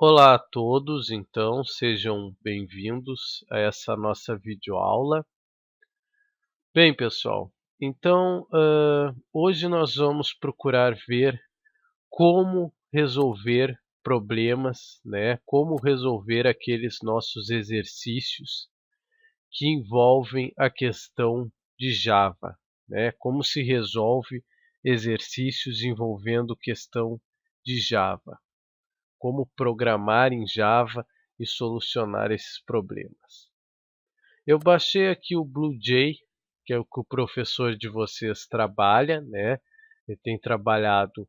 Olá a todos, então sejam bem-vindos a essa nossa videoaula. Bem, pessoal, então hoje nós vamos procurar ver como resolver problemas, né? Como resolver aqueles nossos exercícios que envolvem a questão de Java, né? Como se resolve exercícios envolvendo questão de Java. Como programar em Java e solucionar esses problemas. Eu baixei aqui o BlueJ, que é o que o professor de vocês trabalha, né? Ele tem trabalhado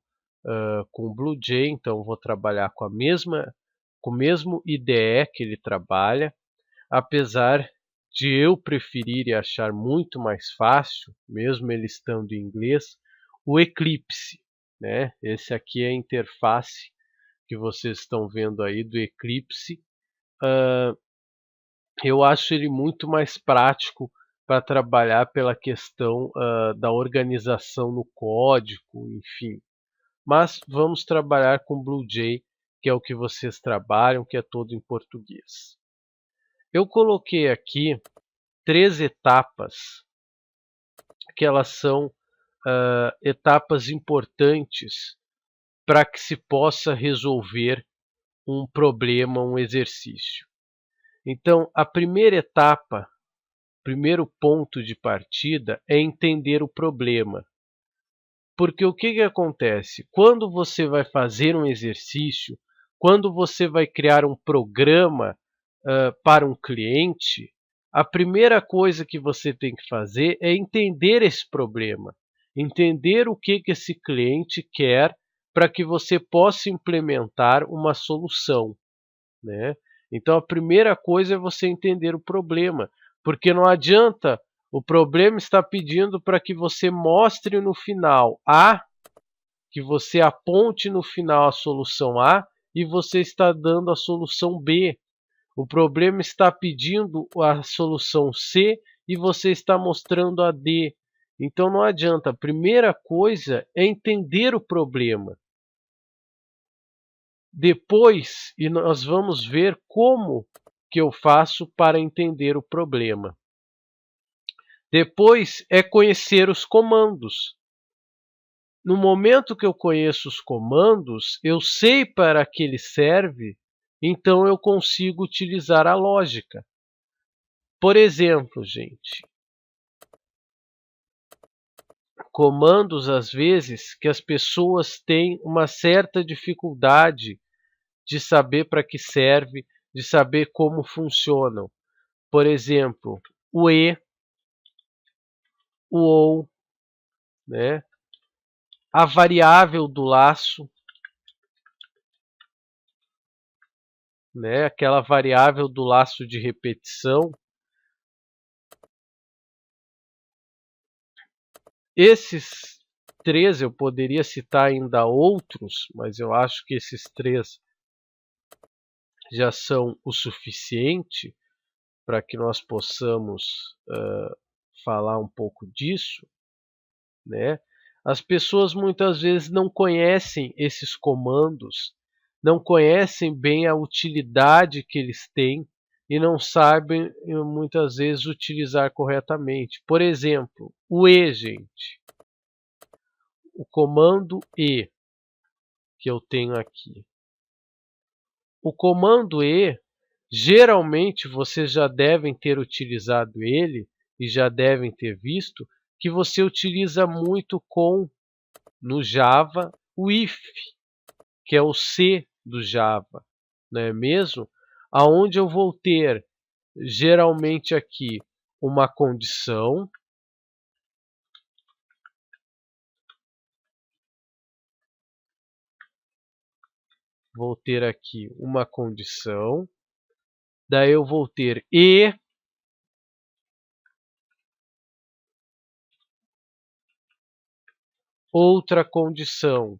com o BlueJ, então vou trabalhar com com o mesmo IDE que ele trabalha, apesar de eu preferir e achar muito mais fácil, mesmo ele estando em inglês, o Eclipse, né? Esse aqui é a interface que vocês estão vendo aí do Eclipse. Eu acho ele muito mais prático para trabalhar pela questão da organização no código, enfim. Mas vamos trabalhar com BlueJ, que é o que vocês trabalham, que é todo em português. Eu coloquei aqui 3 etapas, que elas são etapas importantes para que se possa resolver um problema, um exercício. Então, a primeira etapa, primeiro ponto de partida é entender o problema. Porque o que acontece? Quando você vai fazer um exercício, quando você vai criar um programa para um cliente, a primeira coisa que você tem que fazer é entender esse problema, entender o que esse cliente quer para que você possa implementar uma solução, né? Então a primeira coisa é você entender o problema, porque não adianta o problema estar pedindo para que você mostre no final A, que você aponte no final a solução A e você está dando a solução B. O problema está pedindo a solução C e você está mostrando a D. Então não adianta, a primeira coisa é entender o problema. Depois, e nós vamos ver como que eu faço para entender o problema. Depois é conhecer os comandos. No momento que eu conheço os comandos, eu sei para que ele serve, então eu consigo utilizar a lógica. Por exemplo, gente, comandos às vezes que as pessoas têm uma certa dificuldade de saber para que serve, de saber como funcionam. Por exemplo, o E, o OU, né? A variável do laço, né? Aquela variável do laço de repetição. Esses 3 eu poderia citar ainda outros, mas eu acho que esses 3 já são o suficiente para que nós possamos falar um pouco disso, né? As pessoas muitas vezes não conhecem esses comandos, não conhecem bem a utilidade que eles têm e não sabem muitas vezes utilizar corretamente. Por exemplo, o E, gente. O comando E que eu tenho aqui. O comando E, geralmente vocês já devem ter utilizado ele e já devem ter visto que você utiliza muito no Java, o if, que é o C do Java, não é mesmo? Aonde eu vou ter, geralmente aqui, uma condição, vou ter aqui uma condição, daí eu vou ter e, outra condição,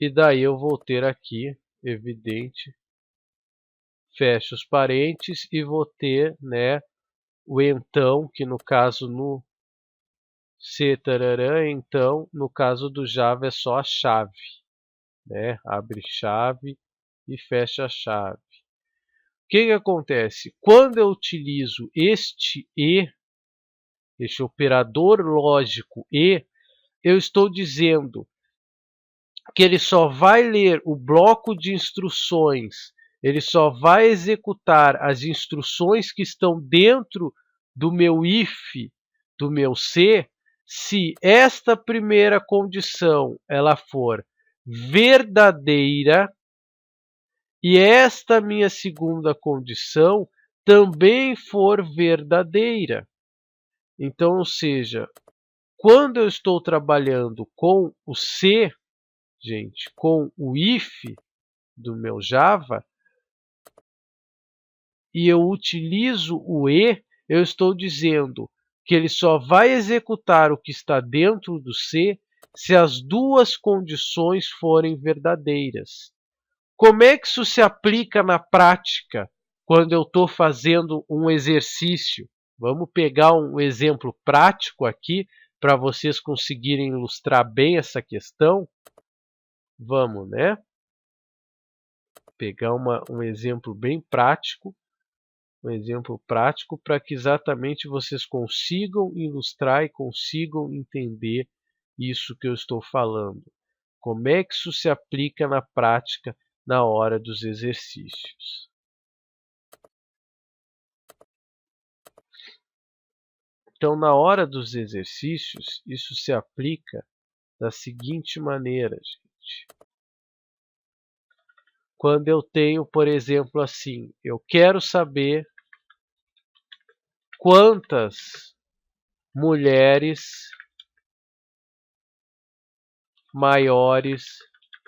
e daí eu vou ter aqui, evidente, fecho os parênteses e vou ter, né, o então, que no caso no C tararã, então, no caso do Java é só a chave, né? Abre chave e fecha a chave. O que que acontece? Quando eu utilizo este operador lógico e, eu estou dizendo que ele só vai ler o bloco de instruções, ele só vai executar as instruções que estão dentro do meu if, do meu C, se esta primeira condição ela for verdadeira e esta minha segunda condição também for verdadeira. Então, ou seja, quando eu estou trabalhando com o C, gente, com o if do meu Java, e eu utilizo o e, eu estou dizendo que ele só vai executar o que está dentro do C se as duas condições forem verdadeiras. Como é que isso se aplica na prática quando eu estou fazendo um exercício? Vamos pegar um exemplo prático aqui para vocês conseguirem ilustrar bem essa questão. Vamos, né? Pegar um exemplo bem prático, para que exatamente vocês consigam ilustrar e consigam entender isso que eu estou falando. Como é que isso se aplica na prática na hora dos exercícios? Então, na hora dos exercícios, isso se aplica da seguinte maneira, gente. Quando eu tenho, por exemplo, assim, eu quero saber quantas mulheres maiores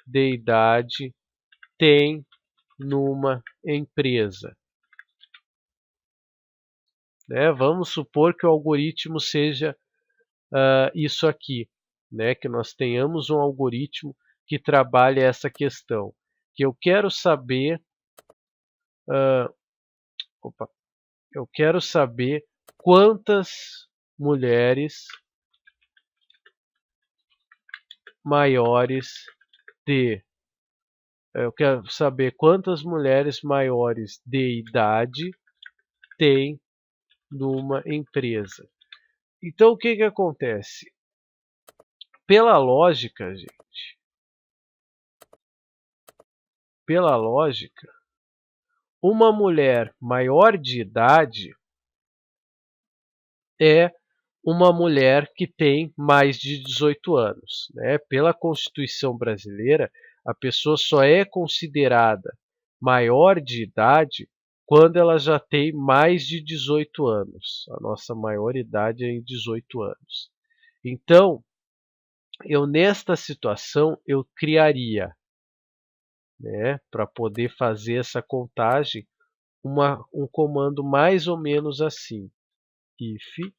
de idade tem numa empresa. Né? Vamos supor que o algoritmo seja isso aqui, né? Que nós tenhamos um algoritmo que trabalhe essa questão. Que eu quero saber, eu quero saber quantas mulheres maiores de eu quero saber quantas mulheres maiores de idade tem numa empresa. Então, o que que acontece? Pela lógica, gente, pela lógica, uma mulher maior de idade é uma mulher que tem mais de 18 anos. Né? Pela Constituição brasileira, a pessoa só é considerada maior de idade quando ela já tem mais de 18 anos. A nossa maioridade é em 18 anos. Então, eu nesta situação, eu criaria, né, para poder fazer essa contagem, um comando mais ou menos assim. If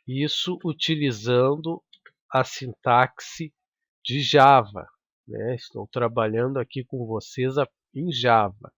isso utilizando a sintaxe de Java. Né? Estou trabalhando aqui com vocês em Java.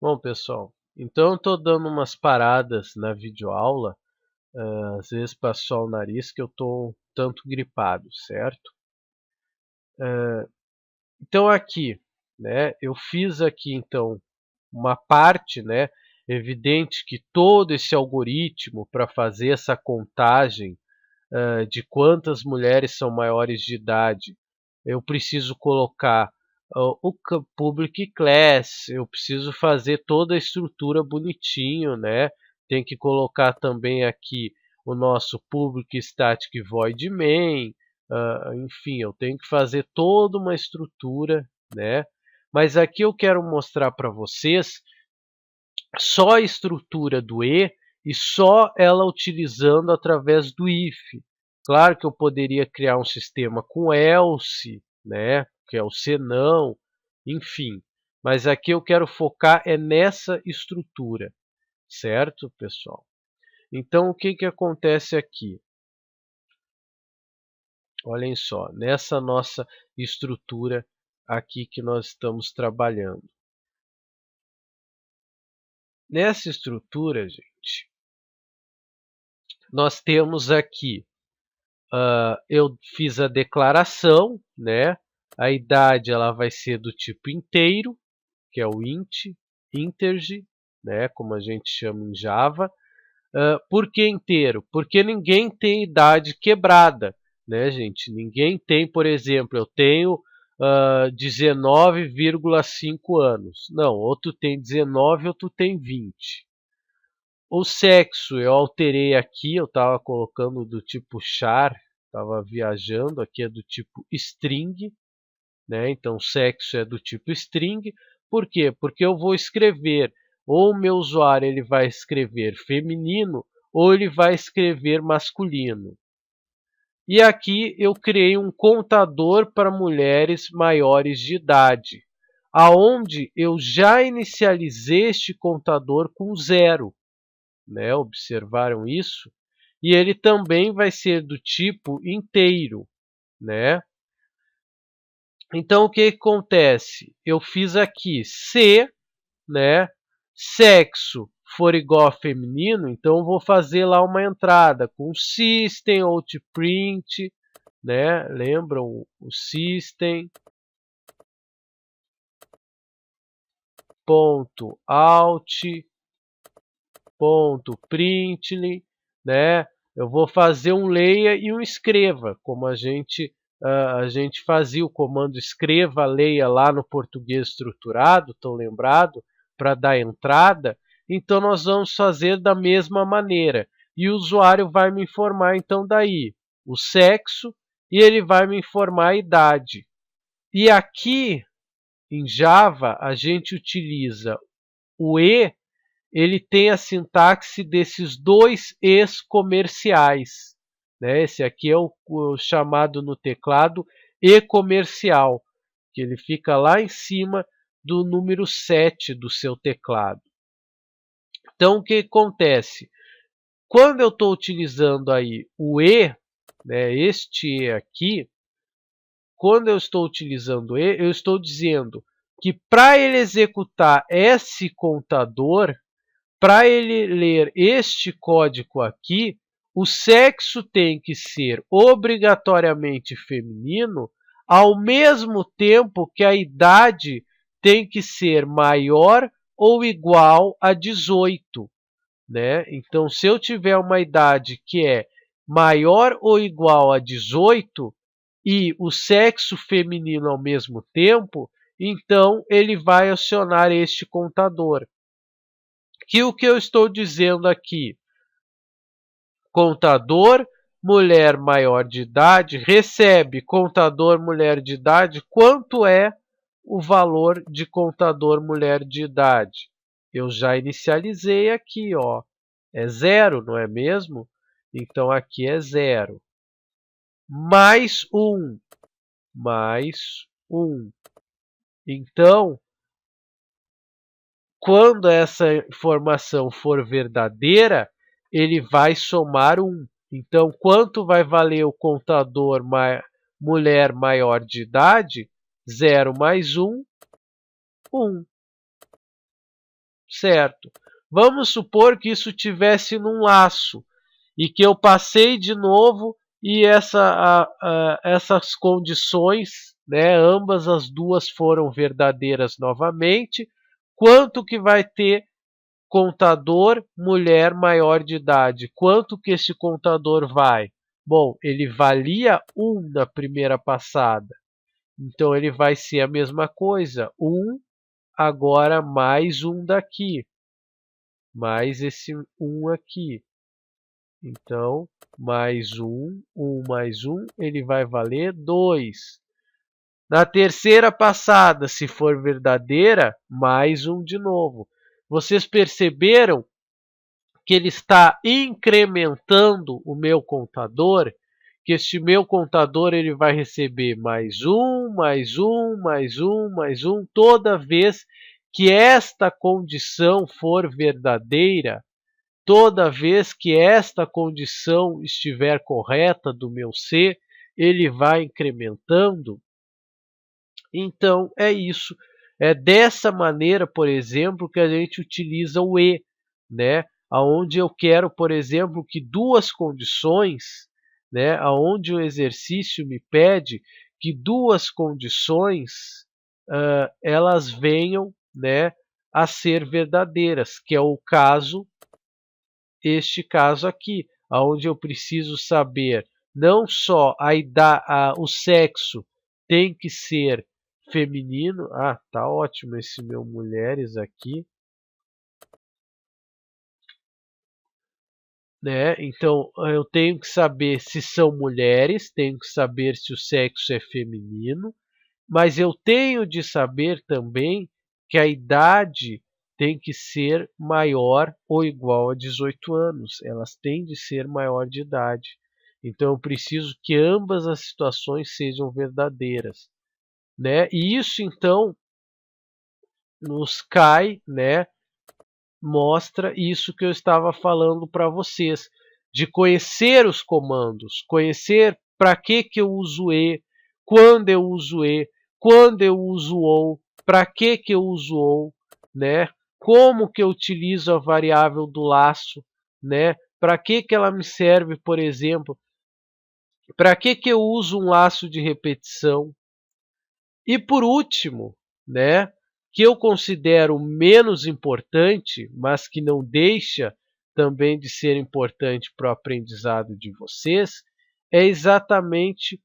Bom, pessoal, então eu estou dando umas paradas na videoaula, às vezes para suar o nariz que eu estou um tanto gripado, certo? Então aqui, né, eu fiz aqui então uma parte, né, evidente que todo esse algoritmo para fazer essa contagem de quantas mulheres são maiores de idade, eu preciso colocar o public class, eu preciso fazer toda a estrutura bonitinho, né? Tem que colocar também aqui o nosso public static void main, enfim, eu tenho que fazer toda uma estrutura, né? Mas aqui eu quero mostrar para vocês só a estrutura do e só ela utilizando através do if. Claro que eu poderia criar um sistema com else, né, que é o senão, enfim. Mas aqui eu quero focar é nessa estrutura, certo, pessoal? Então, o que acontece aqui? Olhem só, nessa nossa estrutura aqui que nós estamos trabalhando. Nessa estrutura, gente, nós temos aqui, eu fiz a declaração, né? A idade ela vai ser do tipo inteiro, que é o int, integer, né? Como a gente chama em Java. Por que inteiro? Porque ninguém tem idade quebrada, né, gente? Ninguém tem, por exemplo, eu tenho 19,5 anos. Não, outro tem 19, outro tem 20. O sexo eu alterei aqui, eu estava colocando do tipo char, estava viajando, aqui é do tipo string, né? Então sexo é do tipo string. Por quê? Porque eu vou escrever, ou o meu usuário ele vai escrever feminino, ou ele vai escrever masculino. E aqui eu criei um contador para mulheres maiores de idade, aonde eu já inicializei este contador com 0. Né? Observaram isso? E ele também vai ser do tipo inteiro, né? Então o que acontece? Eu fiz aqui se, né, sexo for igual a feminino, então eu vou fazer lá uma entrada com system out print, né? Lembram o system ponto out ponto println, né? Eu vou fazer um leia e um escreva, como a gente fazia o comando escreva, leia lá no português estruturado, tão lembrado, para dar entrada. Então nós vamos fazer da mesma maneira. E o usuário vai me informar então daí o sexo e ele vai me informar a idade. E aqui em Java a gente utiliza o e, ele tem a sintaxe desses dois es comerciais, né? Esse aqui é o chamado no teclado e comercial, que ele fica lá em cima do número 7 do seu teclado. Então, o que acontece? Quando eu estou utilizando aí o e, né, este e aqui, quando eu estou utilizando e, eu estou dizendo que para ele executar esse contador, para ele ler este código aqui, o sexo tem que ser obrigatoriamente feminino, ao mesmo tempo que a idade tem que ser maior ou igual a 18. Né? Então, se eu tiver uma idade que é maior ou igual a 18 e o sexo feminino ao mesmo tempo, então ele vai acionar este contador. Que o que eu estou dizendo aqui? Contador mulher maior de idade recebe contador mulher de idade. Quanto é o valor de contador mulher de idade? Eu já inicializei aqui, ó. É 0, não é mesmo? Então aqui é 0. Mais 1. Mais 1. Então, quando essa informação for verdadeira, ele vai somar 1. Então, quanto vai valer o contador mulher maior de idade? 0 mais 1, 1. certo. Vamos supor que isso tivesse num laço e que eu passei de novo e essas condições, né, ambas as duas foram verdadeiras novamente. Quanto que vai ter contador mulher maior de idade? Quanto que esse contador vai? Bom, ele valia 1 na primeira passada, então ele vai ser a mesma coisa, 1 agora mais 1 daqui, mais esse 1 aqui. Então, mais 1, 1 mais 1, ele vai valer 2. Na terceira passada, se for verdadeira, mais 1 de novo. Vocês perceberam que ele está incrementando o meu contador? Que este meu contador ele vai receber mais 1, mais 1, mais 1, mais 1, toda vez que esta condição for verdadeira. Toda vez que esta condição estiver correta do meu C, ele vai incrementando. Então, é isso. É dessa maneira, por exemplo, que a gente utiliza o E, né? Onde eu quero, por exemplo, que duas condições, né? Onde o exercício me pede que duas condições elas venham, né, a ser verdadeiras, que é o caso este caso aqui, onde eu preciso saber não só o sexo tem que ser feminino. Ah, tá ótimo esse meu mulheres aqui, né? Então eu tenho que saber se são mulheres, tenho que saber se o sexo é feminino, mas eu tenho de saber também que a idade tem que ser maior ou igual a 18 anos. Elas têm de ser maior de idade. Então eu preciso que ambas as situações sejam verdadeiras, né? E isso então nos cai, né? Mostra isso que eu estava falando para vocês, de conhecer os comandos, conhecer para que eu uso E, quando eu uso E, quando eu uso OU, para que eu uso OU, né? Como que eu utilizo a variável do laço, né? Para que ela me serve, por exemplo? Para que eu uso um laço de repetição? E por último, né, que eu considero menos importante, mas que não deixa também de ser importante para o aprendizado de vocês, é exatamente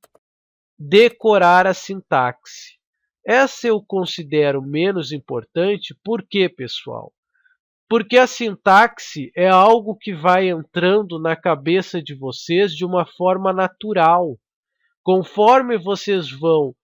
decorar a sintaxe. Essa eu considero menos importante, por quê, pessoal? Porque a sintaxe é algo que vai entrando na cabeça de vocês de uma forma natural. Conforme vocês vão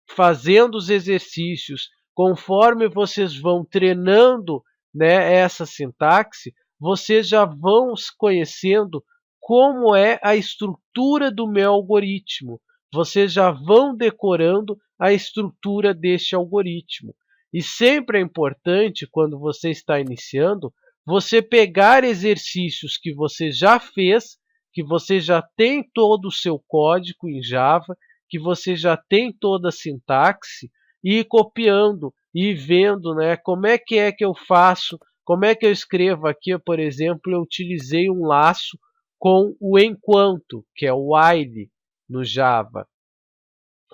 fazendo os exercícios, conforme vocês vão treinando, né, essa sintaxe, vocês já vão conhecendo como é a estrutura do meu algoritmo. Vocês já vão decorando a estrutura deste algoritmo. E sempre é importante, quando você está iniciando, você pegar exercícios que você já fez, que você já tem todo o seu código em Java, que você já tem toda a sintaxe, e ir copiando e vendo, né, como é que eu faço, como é que eu escrevo aqui, por exemplo, eu utilizei um laço com o enquanto, que é o while no Java.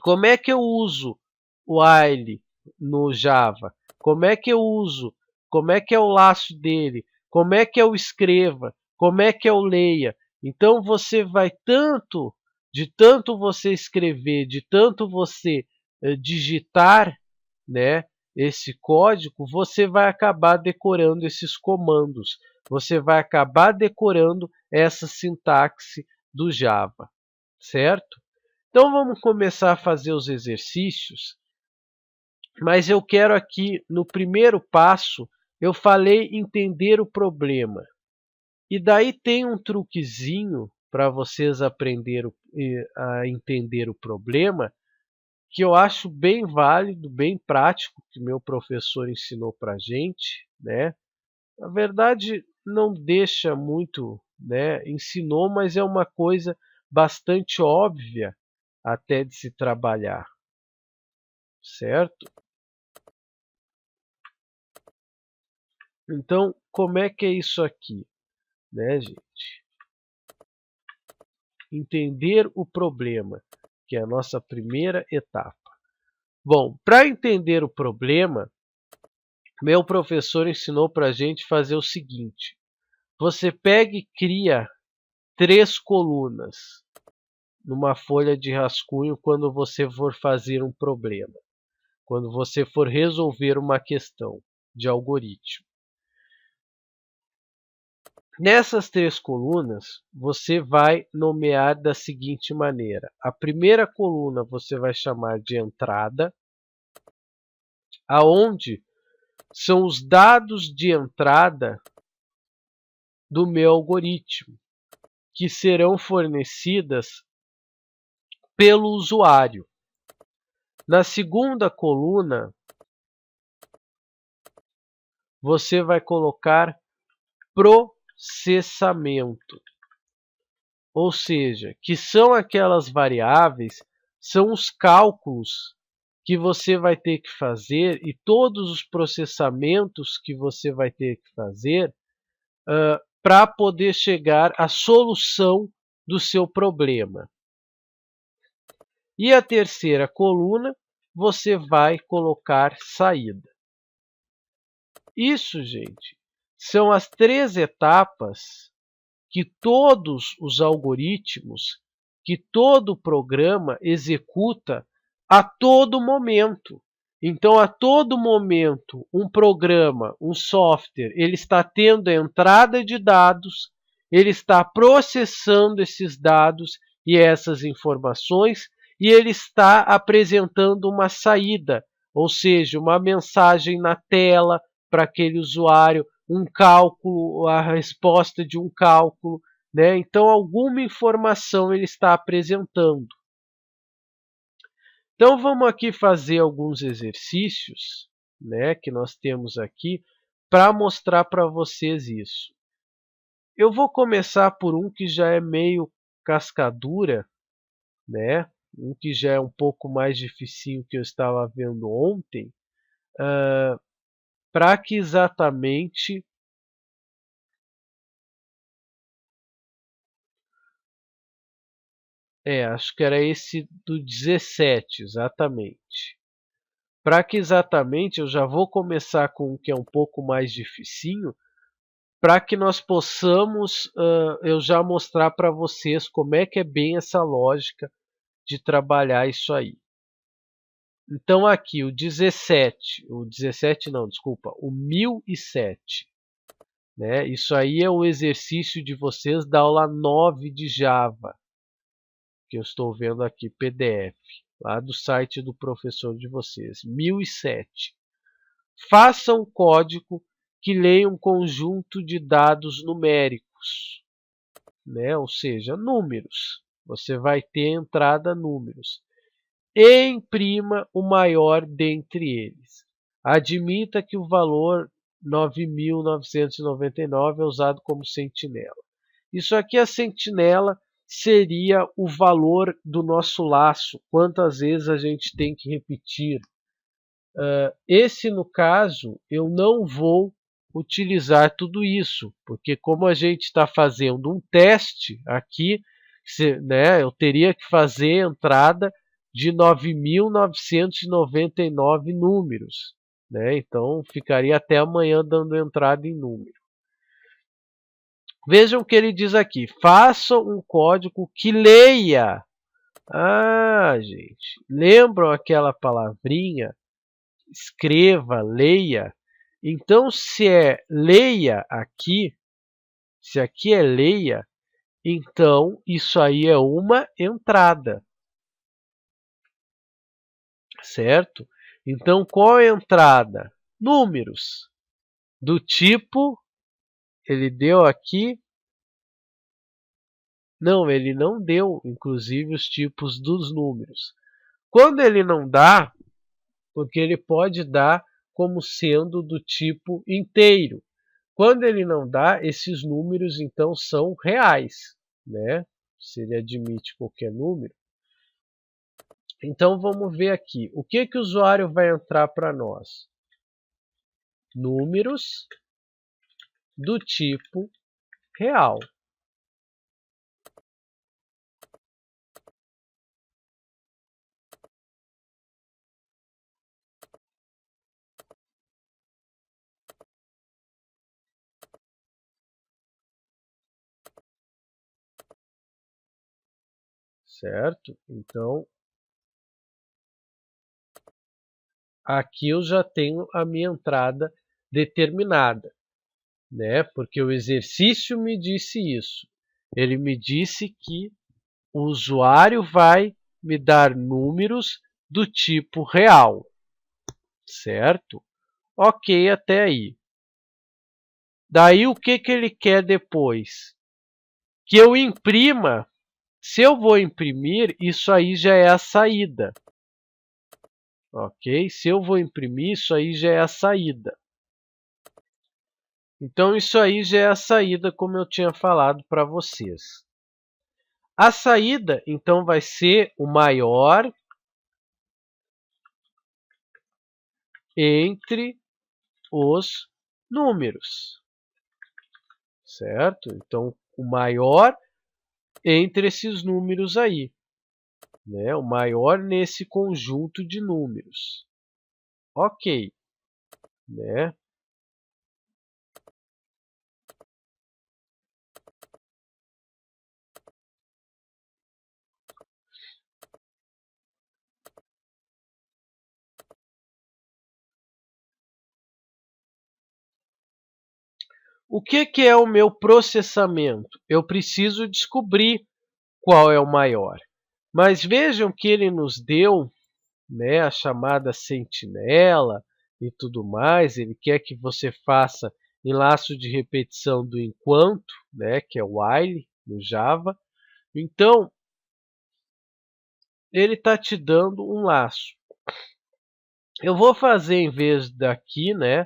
Como é que eu uso o while no Java? Como é que eu uso? Como é que é o laço dele? Como é que eu escreva? Como é que eu leia? Então você vai de tanto você escrever, de tanto você digitar, né, esse código, você vai acabar decorando esses comandos. Você vai acabar decorando essa sintaxe do Java, certo? Então vamos começar a fazer os exercícios, mas eu quero aqui, no primeiro passo, eu falei entender o problema. E daí tem um truquezinho para vocês aprenderem a entender o problema, que eu acho bem válido, bem prático, que meu professor ensinou para a gente, né? Na verdade, não deixa muito, né? Ensinou, mas é uma coisa bastante óbvia até de se trabalhar, certo? Então, como é que é isso aqui, né, gente? Entender o problema, que é a nossa primeira etapa. Bom, para entender o problema, meu professor ensinou para a gente fazer o seguinte: você pega e cria 3 colunas numa folha de rascunho quando você for fazer um problema, quando você for resolver uma questão de algoritmo. Nessas 3 colunas, você vai nomear da seguinte maneira: a primeira coluna você vai chamar de entrada, aonde são os dados de entrada do meu algoritmo, que serão fornecidas pelo usuário. Na segunda coluna, você vai colocar processamento, ou seja, que são aquelas variáveis, são os cálculos que você vai ter que fazer e todos os processamentos que você vai ter que fazer para poder chegar à solução do seu problema. E a terceira coluna, você vai colocar saída. Isso, gente, são as 3 etapas que todos os algoritmos, que todo programa executa a todo momento. Então, a todo momento, um programa, um software, ele está tendo a entrada de dados, ele está processando esses dados e essas informações, e ele está apresentando uma saída, ou seja, uma mensagem na tela para aquele usuário, um cálculo, a resposta de um cálculo, né? Então, alguma informação ele está apresentando. Então, vamos aqui fazer alguns exercícios, né, que nós temos aqui, para mostrar para vocês isso. Eu vou começar por um que já é meio cascadura, né? Um que já é um pouco mais dificinho que eu estava vendo ontem, para que exatamente acho que era esse do 17, exatamente. Para que exatamente eu já vou começar com o que é um pouco mais dificinho, para que nós possamos eu já mostrar para vocês como é que é bem essa lógica de trabalhar isso aí. Então aqui o 17 não, desculpa, o 1007. Né? Isso aí é o exercício de vocês da aula 9 de Java, que eu estou vendo aqui, PDF, lá do site do professor de vocês, 1007. Faça um código que leia um conjunto de dados numéricos, né? Ou seja, números. Você vai ter entrada números. E imprima o maior dentre eles. Admita que o valor 9.999 é usado como sentinela. Isso aqui, a sentinela, seria o valor do nosso laço, quantas vezes a gente tem que repetir. Esse, no caso, eu não vou utilizar tudo isso, porque como a gente está fazendo um teste aqui, né, eu teria que fazer a entrada de 9.999 números. Né? Então, ficaria até amanhã dando entrada em número. Vejam o que ele diz aqui. Faça um código que leia. Ah, gente, lembram aquela palavrinha? Escreva, leia. Então, se é leia aqui, se aqui é leia, então isso aí é uma entrada. Certo? Então, qual é a entrada? Números. Do tipo, ele deu aqui. Não, ele não deu, inclusive, os tipos dos números. Quando ele não dá, porque ele pode dar como sendo do tipo inteiro. Quando ele não dá, esses números então são reais, né? Se ele admite qualquer número. Então vamos ver aqui. O que o usuário vai entrar para nós? Números do tipo real. Certo? Então, aqui eu já tenho a minha entrada determinada, né? Porque o exercício me disse isso. Ele me disse que o usuário vai me dar números do tipo real, certo? Ok, até aí. Daí o que ele quer depois? Que eu imprima. Se eu vou imprimir, isso aí já é a saída. Ok? Se eu vou imprimir, isso aí já é a saída. Então, isso aí já é a saída, como eu tinha falado para vocês. A saída, então, vai ser o maior entre os números, certo? Então, o maior entre esses números aí, né? O maior nesse conjunto de números. Ok, né? O que é o meu processamento? Eu preciso descobrir qual é o maior. Mas vejam que ele nos deu, né, a chamada sentinela e tudo mais. Ele quer que você faça em laço de repetição do enquanto, né, que é o while no Java. Então, ele está te dando um laço. Eu vou fazer, em vez daqui, né,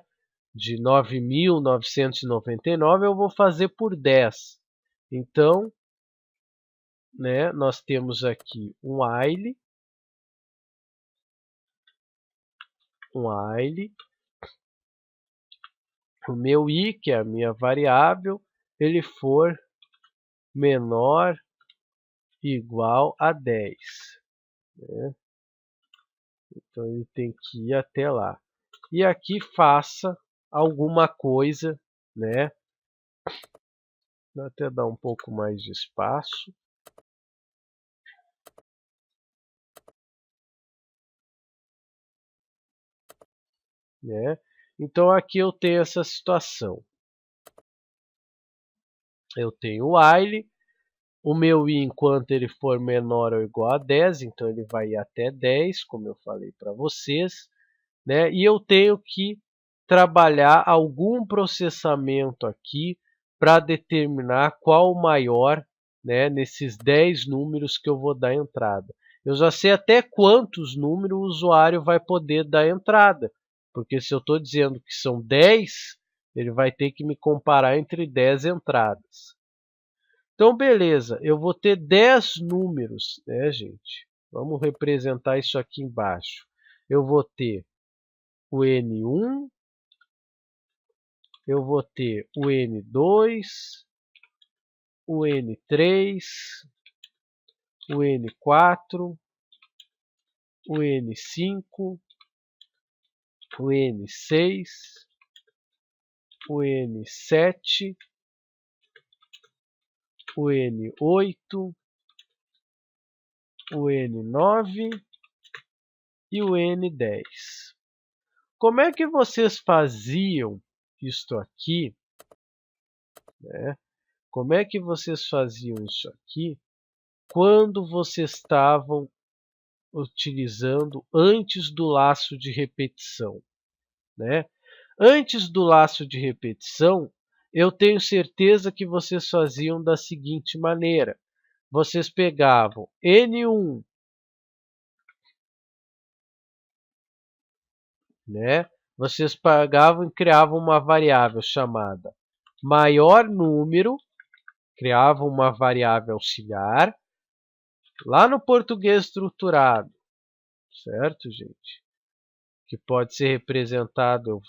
de 9.999, eu vou fazer por 10. Então, né, nós temos aqui um while, o meu i, que é a minha variável, ele for menor igual a 10. Né? Então, ele tem que ir até lá. E aqui faça alguma coisa, né? Vou até dar um pouco mais de espaço. Né? Então, aqui eu tenho essa situação. Eu tenho o while, o meu i, enquanto ele for menor ou igual a 10, então ele vai ir até 10, como eu falei para vocês. Né? E eu tenho que trabalhar algum processamento aqui para determinar qual o maior, né, nesses 10 números que eu vou dar entrada. Eu já sei até quantos números o usuário vai poder dar entrada, porque se eu estou dizendo que são 10, ele vai ter que me comparar entre 10 entradas. Então, beleza, eu vou ter 10 números, né, gente? Vamos representar isso aqui embaixo. Eu vou ter o N1, eu vou ter o N2, o N3, o N4, o N5, o N6, o N7, o N8, o N9 e o N10. Como é que vocês faziam isto aqui, né? Como é que vocês faziam isso aqui quando vocês estavam utilizando antes do laço de repetição? Né? Antes do laço de repetição, eu tenho certeza que vocês faziam da seguinte maneira. Vocês pegavam N1, né? Vocês pegavam e criavam uma variável chamada maior número, criavam uma variável auxiliar, lá no português estruturado, certo, gente? Que pode ser representado,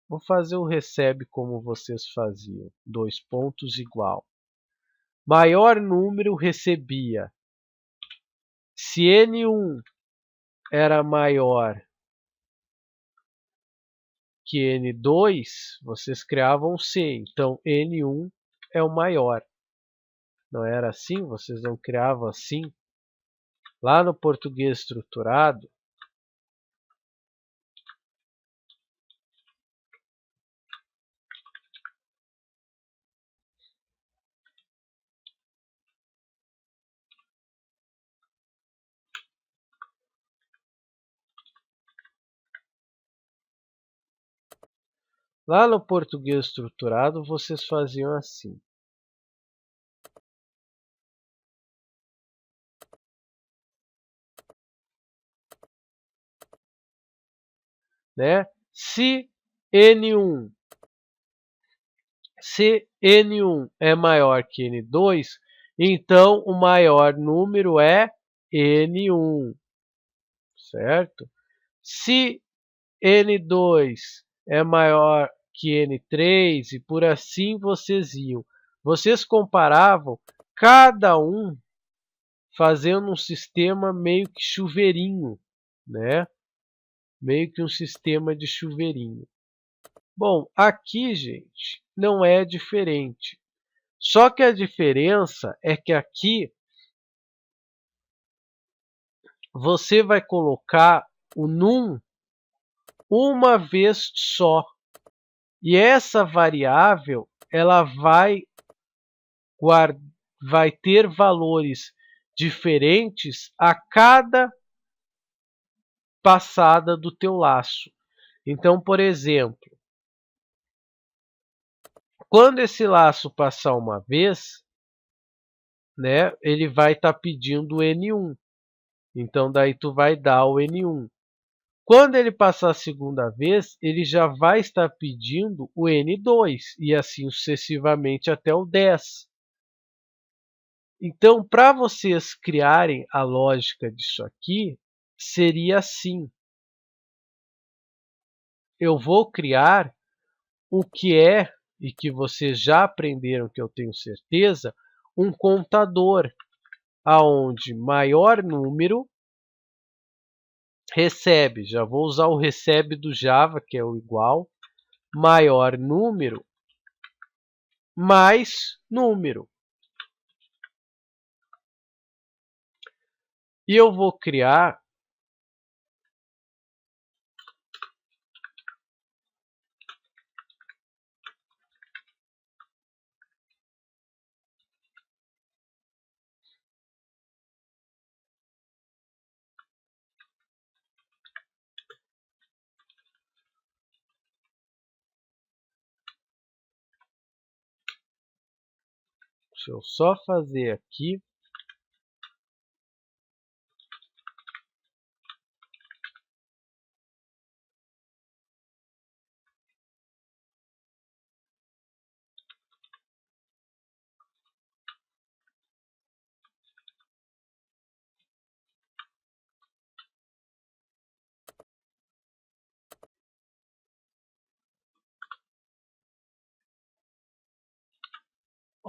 Vou fazer o recebe como vocês faziam, dois pontos igual. Maior número recebia. Se N1 era maior que N2, vocês criavam C. Então, N1 é o maior. Não era assim? Vocês não criavam assim? Lá no português estruturado, vocês faziam assim. Né? Se N1 é maior que N2, então o maior número é N1, certo? Se N2 é maior que N3 e por assim vocês iam. Vocês comparavam cada um fazendo um sistema meio que chuveirinho, né? Meio que um sistema de chuveirinho. Bom, aqui, gente, não é diferente. Só que a diferença é que aqui você vai colocar o num uma vez só. E essa variável ela vai ter valores diferentes a cada passada do teu laço. Então, por exemplo, quando esse laço passar uma vez, né, ele vai estar pedindo o N1. Então, daí tu vai dar o N1. Quando ele passar a segunda vez, ele já vai estar pedindo o N2 e assim sucessivamente até o 10. Então, para vocês criarem a lógica disso aqui, seria assim. Eu vou criar o que é, e que vocês já aprenderam, que eu tenho certeza, um contador, aonde maior número recebe, já vou usar o recebe do Java, que é o igual, maior número mais número. E eu vou criar deixa eu só fazer aqui.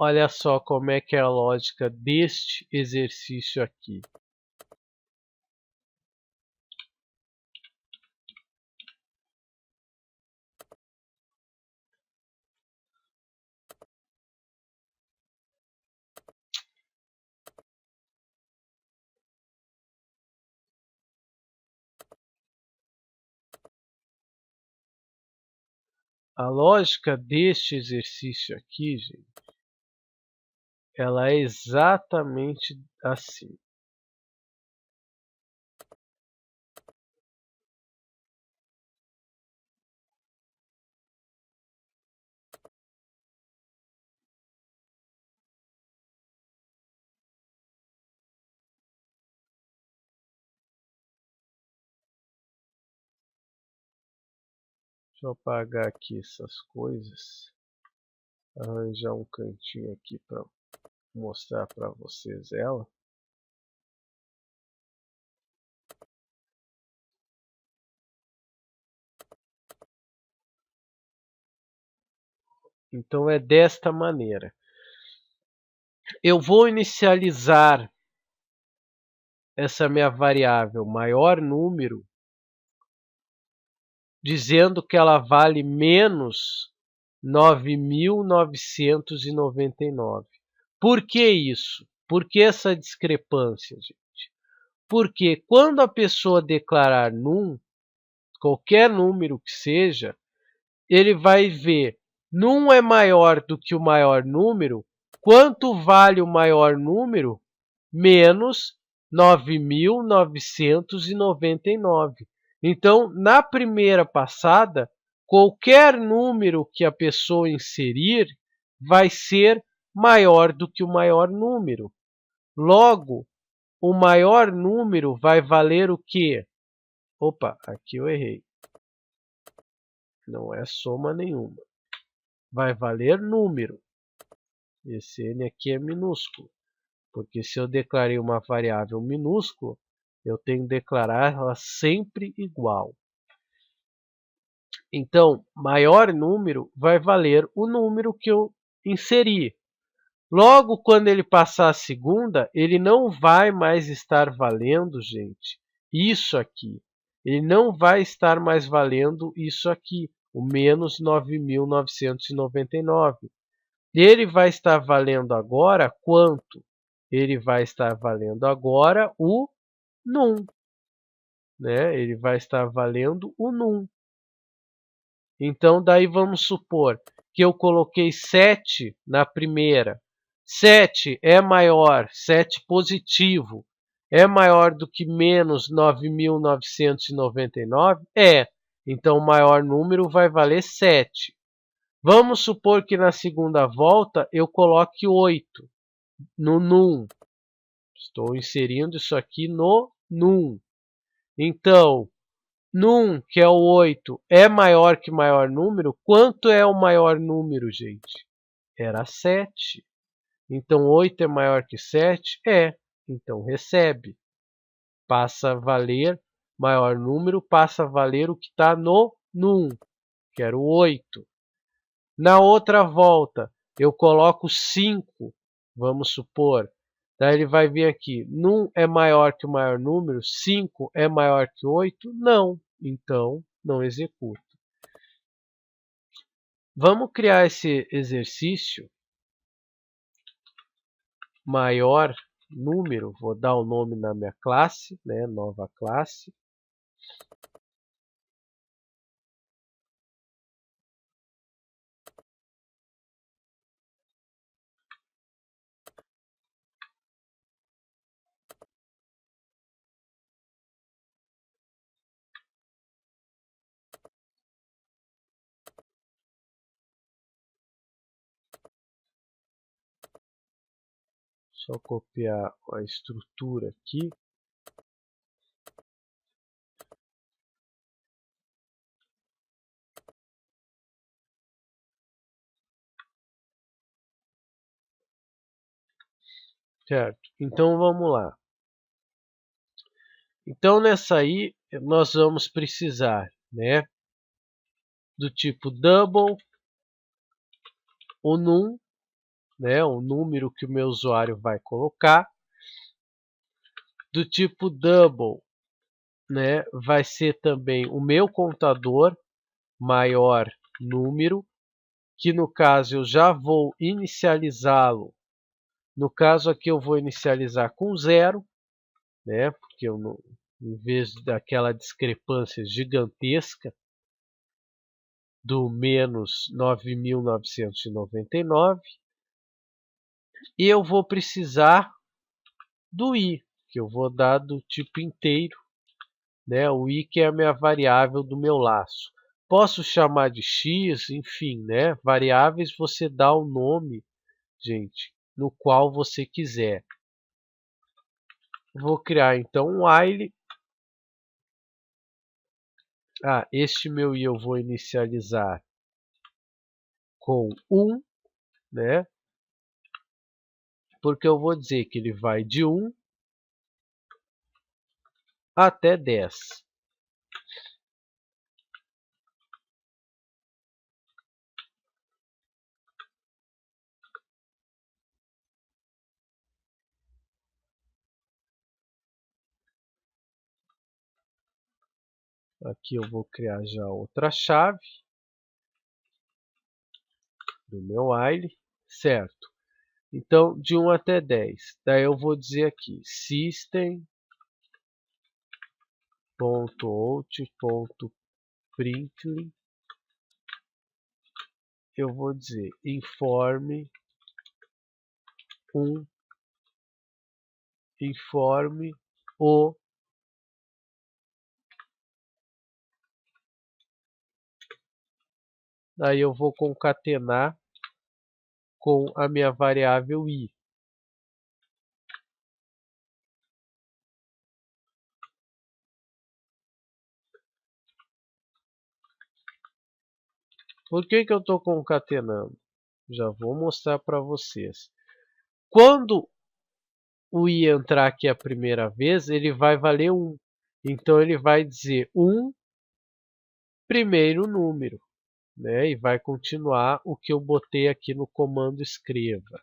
Olha só como é que é a lógica deste exercício aqui. A lógica deste exercício aqui, gente, ela é exatamente assim. Deixa eu apagar aqui essas coisas, arranjar um cantinho aqui para mostrar para vocês ela. Então é desta maneira. Eu vou inicializar essa minha variável maior número, dizendo que ela vale menos 9.999. Por que isso? Por que essa discrepância, gente? Porque quando a pessoa declarar num, qualquer número que seja, ele vai ver num é maior do que o maior número, quanto vale o maior número? Menos 9.999. Então, na primeira passada, qualquer número que a pessoa inserir vai ser maior do que o maior número. Logo, o maior número vai valer o quê? Opa, aqui eu errei. Não é soma nenhuma. Vai valer número. Esse n aqui é minúsculo. Porque se eu declarei uma variável minúscula, eu tenho que declarar ela sempre igual. Então, maior número vai valer o número que eu inseri. Logo, quando ele passar a segunda, ele não vai mais estar valendo, gente, isso aqui. Ele não vai estar mais valendo isso aqui, o menos 9.999. Ele vai estar valendo agora quanto? Ele vai estar valendo agora o num, né? Ele vai estar valendo o num. Então, daí vamos supor que eu coloquei 7 na primeira. 7 é maior, 7 positivo, é maior do que menos 9.999? É. Então, o maior número vai valer 7. Vamos supor que na segunda volta eu coloque 8 no num. Estou inserindo isso aqui no num. Então, num, que é o 8, é maior que maior número. Quanto é o maior número, gente? Era 7. Então, 8 é maior que 7? É. Então, recebe. Passa a valer, maior número passa a valer o que está no num, que era o 8. Na outra volta, eu coloco 5, vamos supor. Daí ele vai vir aqui, num é maior que o maior número, 5 é maior que 8? Não, então não executa. Vamos criar esse exercício maior número, vou dar o nome na minha classe, né, nova classe. Só copiar a estrutura aqui. Certo? Então vamos lá. Então nessa aí nós vamos precisar, né, do tipo double, o num, né, o número que o meu usuário vai colocar. Do tipo double, né, vai ser também o meu contador maior número, que no caso eu já vou inicializá-lo. No caso aqui eu vou inicializar com 0, né, porque eu não, em vez daquela discrepância gigantesca do menos 9.999, e eu vou precisar do i, que eu vou dar do tipo inteiro, né? O i que é a minha variável do meu laço. Posso chamar de x, enfim, né? Variáveis você dá o nome, gente, no qual você quiser. Vou criar então um while. Este meu i eu vou inicializar com 1, né? Porque eu vou dizer que ele vai de 1 até 10. Aqui eu vou criar já outra chave do meu while, certo? Então, de 1 até 10. Daí eu vou dizer aqui, system.out.println, eu vou dizer informe o. Daí eu vou concatenar com a minha variável i. Por que eu estou concatenando? Já vou mostrar para vocês. Quando o i entrar aqui a primeira vez, ele vai valer 1. Então, ele vai dizer 1 primeiro número, né? E vai continuar o que eu botei aqui no comando escreva.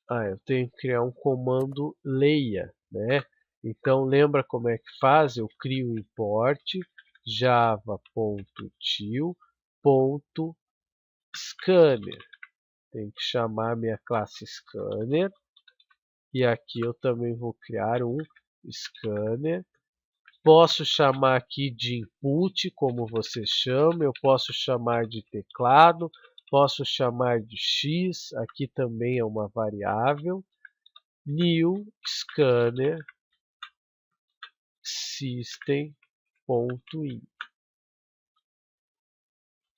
Eu tenho que criar um comando leia, né? Então, lembra como é que faz? Eu crio o import java.til.scanner. Tem que chamar minha classe scanner. E aqui eu também vou criar um scanner. Posso chamar aqui de input, como você chama. Eu posso chamar de teclado. Posso chamar de x. Aqui também é uma variável. New scanner system.in.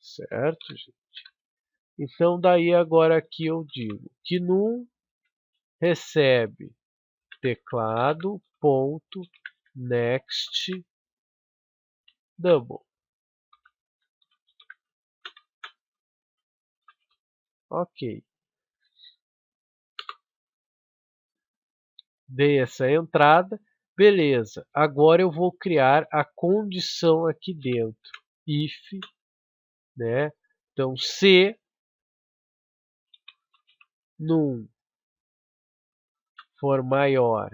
Certo, gente? Então, daí agora aqui eu digo que num recebe teclado.next double. Ok. Dei essa entrada. Beleza. Agora eu vou criar a condição aqui dentro. If, né? Então, se num for maior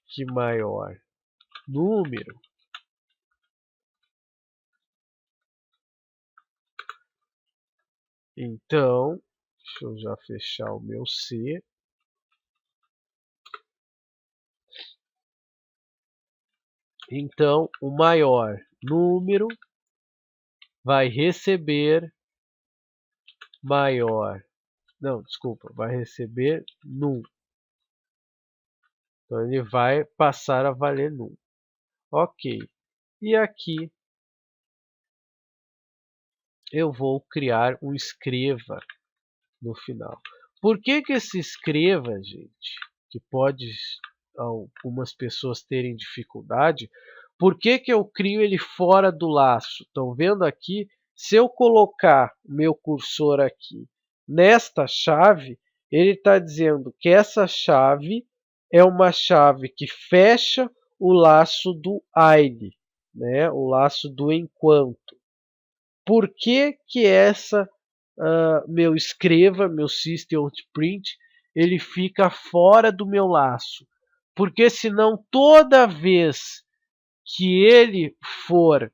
que maior número, então, deixa eu já fechar o meu C. Então, o maior número vai receber maior. Não, desculpa, vai receber num. Então, ele vai passar a valer num. Ok. E aqui eu vou criar um escreva no final. Por que esse escreva, gente, que pode algumas pessoas terem dificuldade, por que eu crio ele fora do laço? Estão vendo aqui? Se eu colocar meu cursor aqui nesta chave, ele está dizendo que essa chave é uma chave que fecha o laço do while, né? O laço do enquanto. Por que essa meu escreva, meu system.out.print, ele fica fora do meu laço? Porque senão toda vez que ele for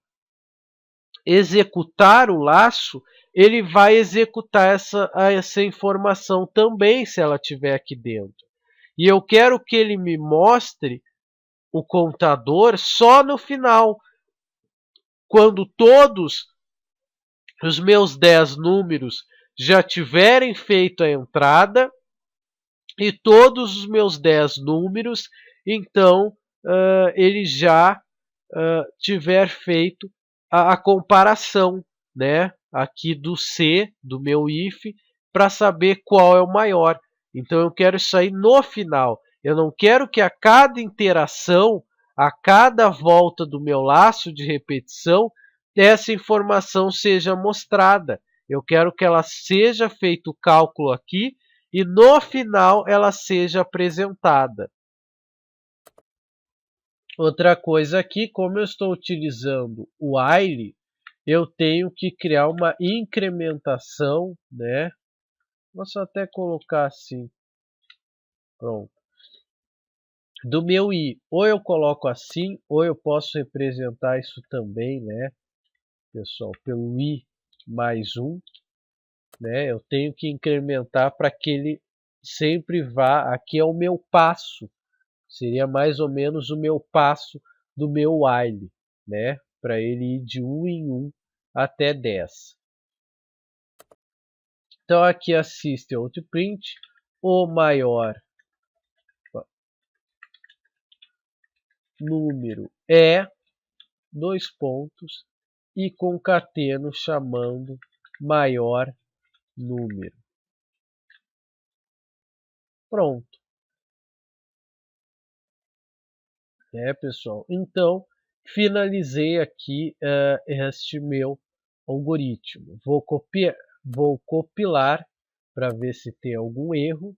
executar o laço, ele vai executar essa informação também se ela estiver aqui dentro. E eu quero que ele me mostre o contador só no final, quando todos os meus 10 números já tiverem feito a entrada e todos os meus 10 números, então, ele já tiver feito a comparação, né, aqui do C, do meu if, para saber qual é o maior. Então, eu quero isso aí no final. Eu não quero que a cada interação, a cada volta do meu laço de repetição, essa informação seja mostrada. Eu quero que ela seja feito o cálculo aqui e no final ela seja apresentada. Outra coisa aqui, como eu estou utilizando o while, eu tenho que criar uma incrementação, né? Posso até colocar assim, pronto. Do meu i, ou eu coloco assim, ou eu posso representar isso também, né, pessoal, pelo i mais 1, né? Eu tenho que incrementar para que ele sempre vá, aqui é o meu passo, seria mais ou menos o meu passo do meu while, né? Para ele ir de 1 em 1 até 10. Então aqui assiste outprint, o maior número é, dois pontos, e concateno chamando maior número. Pronto. Pessoal? Então, finalizei aqui este meu algoritmo. Vou compilar para ver se tem algum erro.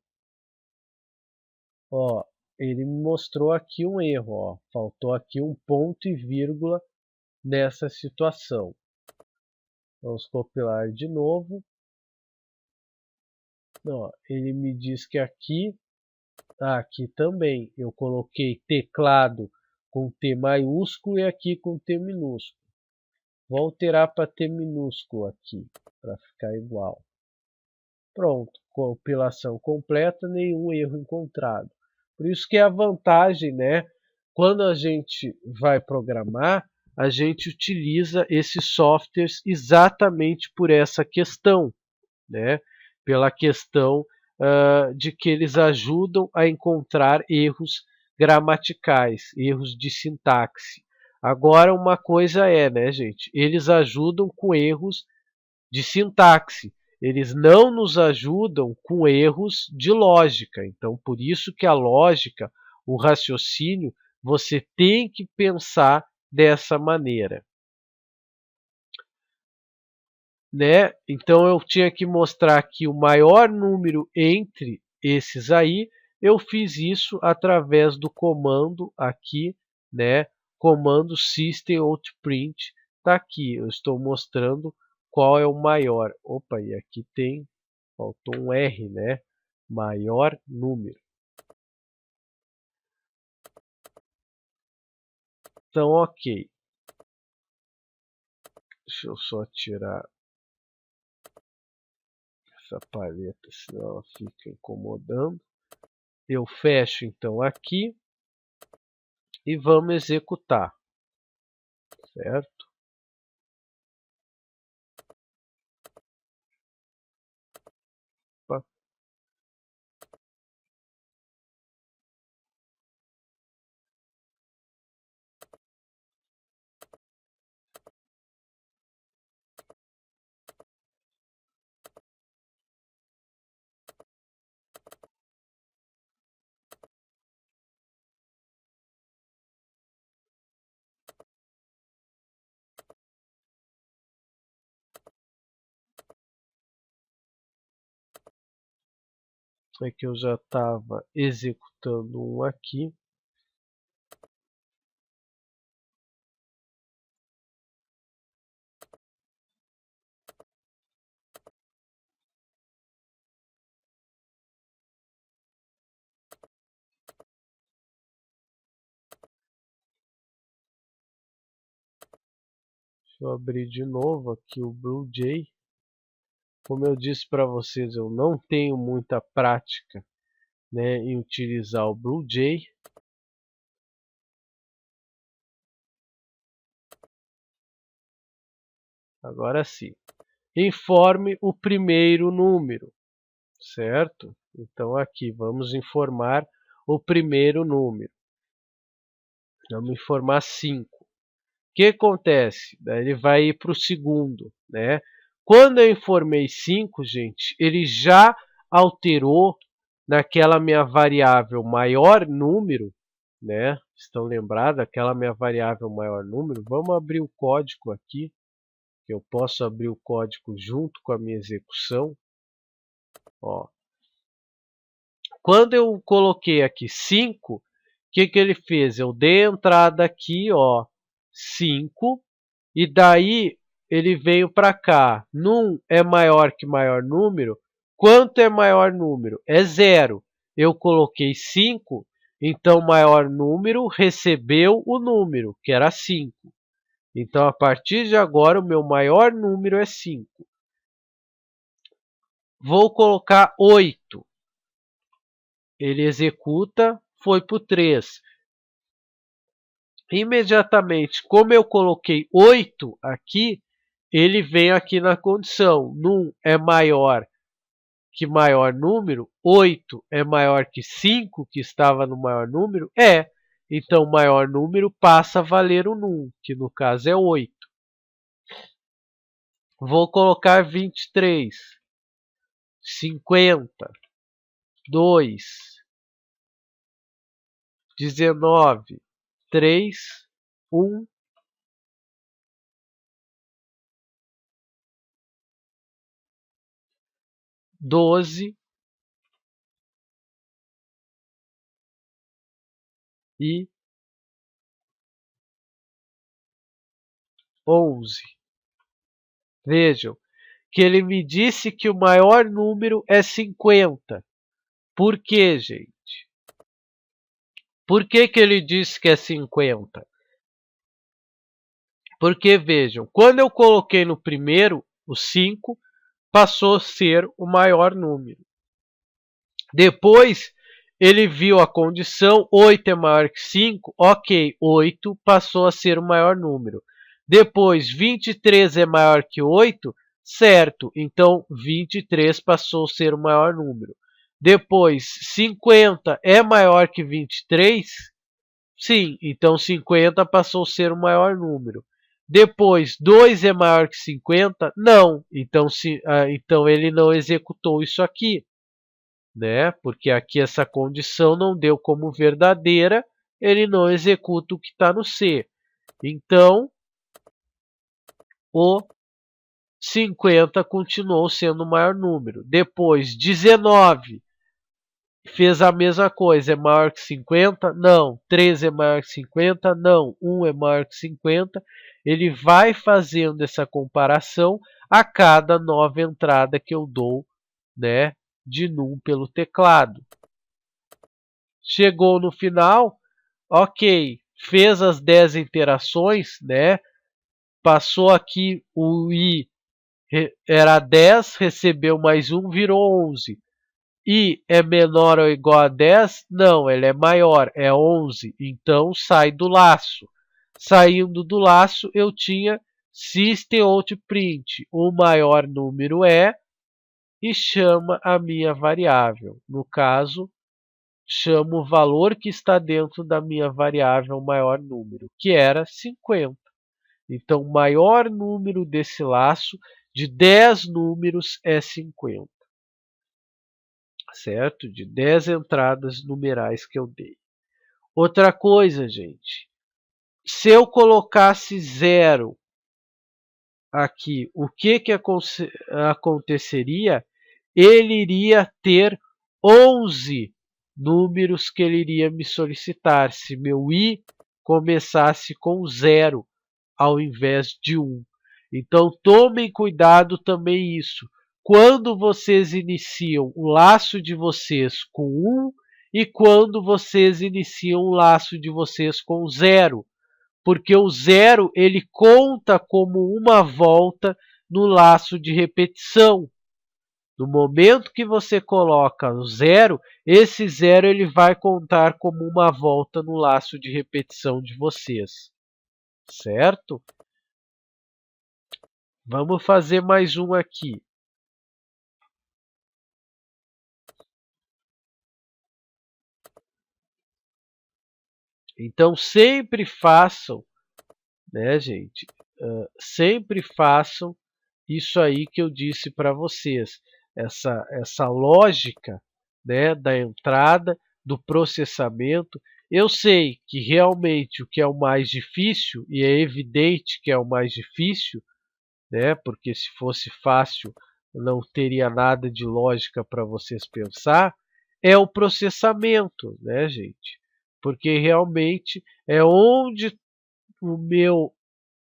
Ó, ele me mostrou aqui um erro. Ó. Faltou aqui um ponto e vírgula nessa situação. Vamos compilar de novo. Ó, ele me diz que aqui também eu coloquei teclado com T maiúsculo e aqui com T minúsculo. Vou alterar para T minúsculo aqui, para ficar igual. Pronto, compilação completa, nenhum erro encontrado. Por isso que é a vantagem, né? Quando a gente vai programar, a gente utiliza esses softwares exatamente por essa questão, né? Pela questão de que eles ajudam a encontrar erros gramaticais, erros de sintaxe. Agora, uma coisa é, né, gente? Eles ajudam com erros de sintaxe. Eles não nos ajudam com erros de lógica. Então, por isso que a lógica, o raciocínio, você tem que pensar dessa maneira. Né? Então eu tinha que mostrar aqui o maior número entre esses aí. Eu fiz isso através do comando aqui, né? Comando system_out_print. Tá aqui, eu estou mostrando qual é o maior. Opa, e aqui tem, faltou um R, né? Maior número. Então, ok. Deixa eu só tirar essa paleta, senão ela fica incomodando. Eu fecho então aqui e vamos executar, certo? Opa. É que eu já estava executando um aqui. Deixa eu abrir de novo aqui o BlueJ. Como eu disse para vocês, eu não tenho muita prática, né, em utilizar o BlueJ. Agora sim. Informe o primeiro número, certo? Então aqui vamos informar o primeiro número. Vamos informar 5. O que acontece? Daí ele vai ir para o segundo, né? Quando eu informei 5, gente, ele já alterou naquela minha variável maior número, né? Estão lembrados? Aquela minha variável maior número. Vamos abrir o código aqui, que eu posso abrir o código junto com a minha execução. Ó. Quando eu coloquei aqui 5, o que ele fez? Eu dei a entrada aqui, ó, 5, e daí ele veio para cá. Num é maior que maior número. Quanto é maior número? É 0. Eu coloquei 5, então maior número recebeu o número, que era 5. Então, a partir de agora, o meu maior número é 5. Vou colocar 8. Ele executa, foi para o 3. Imediatamente, como eu coloquei 8 aqui, ele vem aqui na condição. Num é maior que maior número, 8 é maior que 5, que estava no maior número? É. Então, o maior número passa a valer o num, que no caso é 8. Vou colocar 23, 50, 2, 19, 3, 1, 12 e 11. Vejam que ele me disse que o maior número é 50. Por quê, gente? Por que ele disse que é 50? Porque, vejam, quando eu coloquei no primeiro, o 5, passou a ser o maior número. Depois, ele viu a condição, 8 é maior que 5, ok, 8 passou a ser o maior número. Depois, 23 é maior que 8, certo, então 23 passou a ser o maior número. Depois, 50 é maior que 23, sim, então 50 passou a ser o maior número. Depois, 2 é maior que 50, não, então ele não executou isso aqui, né? Porque aqui essa condição não deu como verdadeira, ele não executa o que está no C. Então, o 50 continuou sendo o maior número. Depois, 19 fez a mesma coisa, é maior que 50? Não. 13 é maior que 50? Não. 1 é maior que 50. Ele vai fazendo essa comparação a cada nova entrada que eu dou, né, de num pelo teclado. Chegou no final, ok, fez as 10 interações, né? Passou aqui o i, era 10, recebeu mais 1, virou 11. I é menor ou igual a 10? Não, ele é maior, é 11. Então, sai do laço. Saindo do laço, eu tinha system.out.print. O maior número é, e chama a minha variável. No caso, chamo o valor que está dentro da minha variável maior número, que era 50. Então, o maior número desse laço de 10 números é 50. Certo? De 10 entradas numerais que eu dei. Outra coisa, gente. Se eu colocasse 0 aqui, o que aconteceria? Ele iria ter 11 números que ele iria me solicitar se meu i começasse com 0 ao invés de 1. Então, tomem cuidado também isso. Quando vocês iniciam o laço de vocês com 1 e quando vocês iniciam o laço de vocês com 0. Porque o 0 ele conta como uma volta no laço de repetição. No momento que você coloca o 0, esse 0 ele vai contar como uma volta no laço de repetição de vocês. Certo? Vamos fazer mais um aqui. Então, sempre façam, né, gente? Sempre façam isso aí que eu disse para vocês. Essa lógica, né, da entrada, do processamento. Eu sei que realmente o que é o mais difícil, e é evidente que é o mais difícil, né, porque se fosse fácil não teria nada de lógica para vocês pensar, é o processamento, né, gente? porque realmente é onde o meu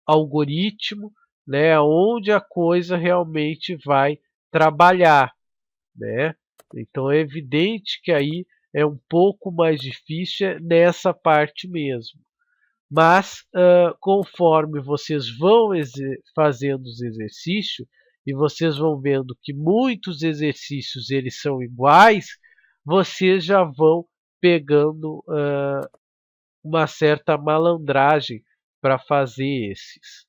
algoritmo, né, onde a coisa realmente vai trabalhar, né? Então é evidente que aí é um pouco mais difícil nessa parte mesmo. Mas conforme vocês vão fazendo os exercícios e vocês vão vendo que muitos exercícios eles são iguais, vocês já vão pegando uma certa malandragem para fazer esses.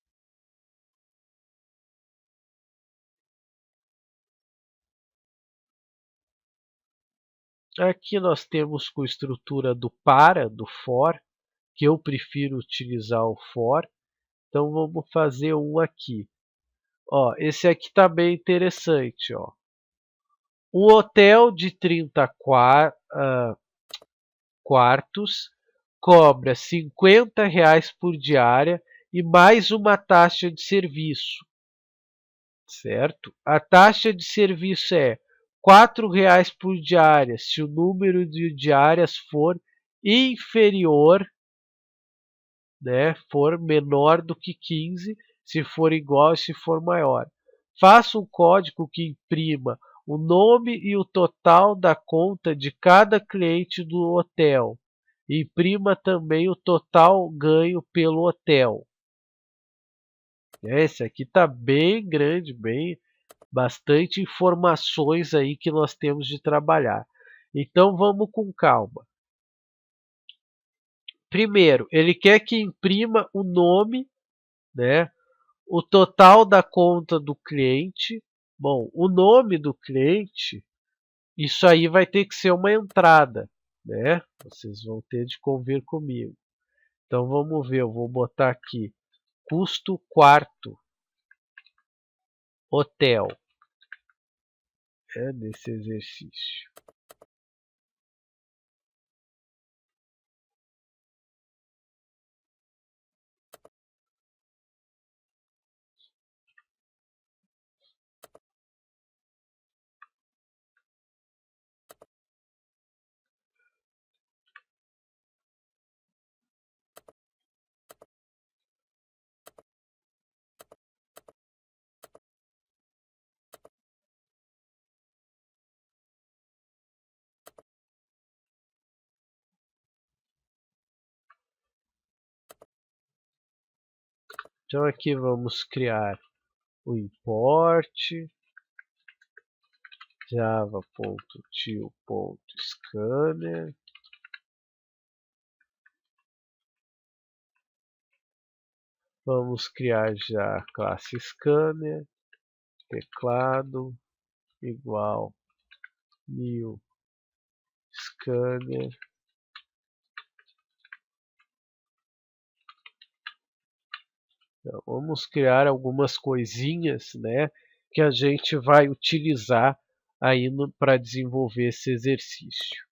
Aqui nós temos com estrutura do para, do for, que eu prefiro utilizar o for. Então vamos fazer um aqui. Ó, esse aqui está bem interessante. Ó. Um hotel de 30 quartos cobra R$ 50 por diária e mais uma taxa de serviço, certo? A taxa de serviço é R$ 4 por diária se o número de diárias for inferior, né, for menor do que 15, se for igual e se for maior. Faça um código que imprima o nome e o total da conta de cada cliente do hotel. Imprima também o total ganho pelo hotel. Esse aqui está bem grande, bem bastante informações aí que nós temos de trabalhar. Então vamos com calma. Primeiro, ele quer que imprima o nome, né? O total da conta do cliente. Bom, o nome do cliente, isso aí vai ter que ser uma entrada, né? Vocês vão ter de convir comigo. Então vamos ver, eu vou botar aqui custo quarto hotel, nesse exercício. Então aqui vamos criar o import java.til.scanner. Vamos criar já a classe scanner, teclado igual new scanner. Então, vamos criar algumas coisinhas, né, que a gente vai utilizar aí para desenvolver esse exercício.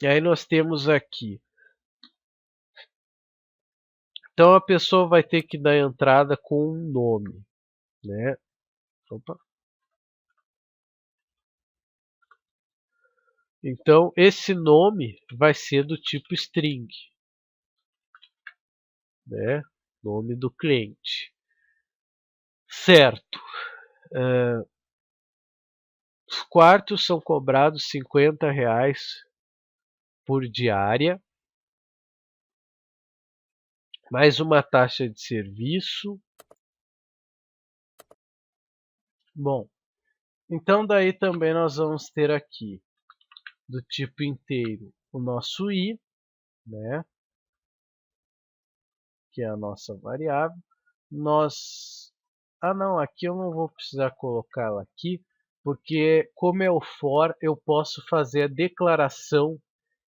E aí nós temos aqui. Então a pessoa vai ter que dar entrada com um nome, né? Opa. Então esse nome vai ser do tipo string, né? Nome do cliente. Certo. Os quartos são cobrados R$ 50 por diária, mais uma taxa de serviço. Bom, então daí também nós vamos ter aqui do tipo inteiro o nosso i, né, que é a nossa variável. Não, aqui eu não vou precisar colocá-la aqui, porque como é o for, eu posso fazer a declaração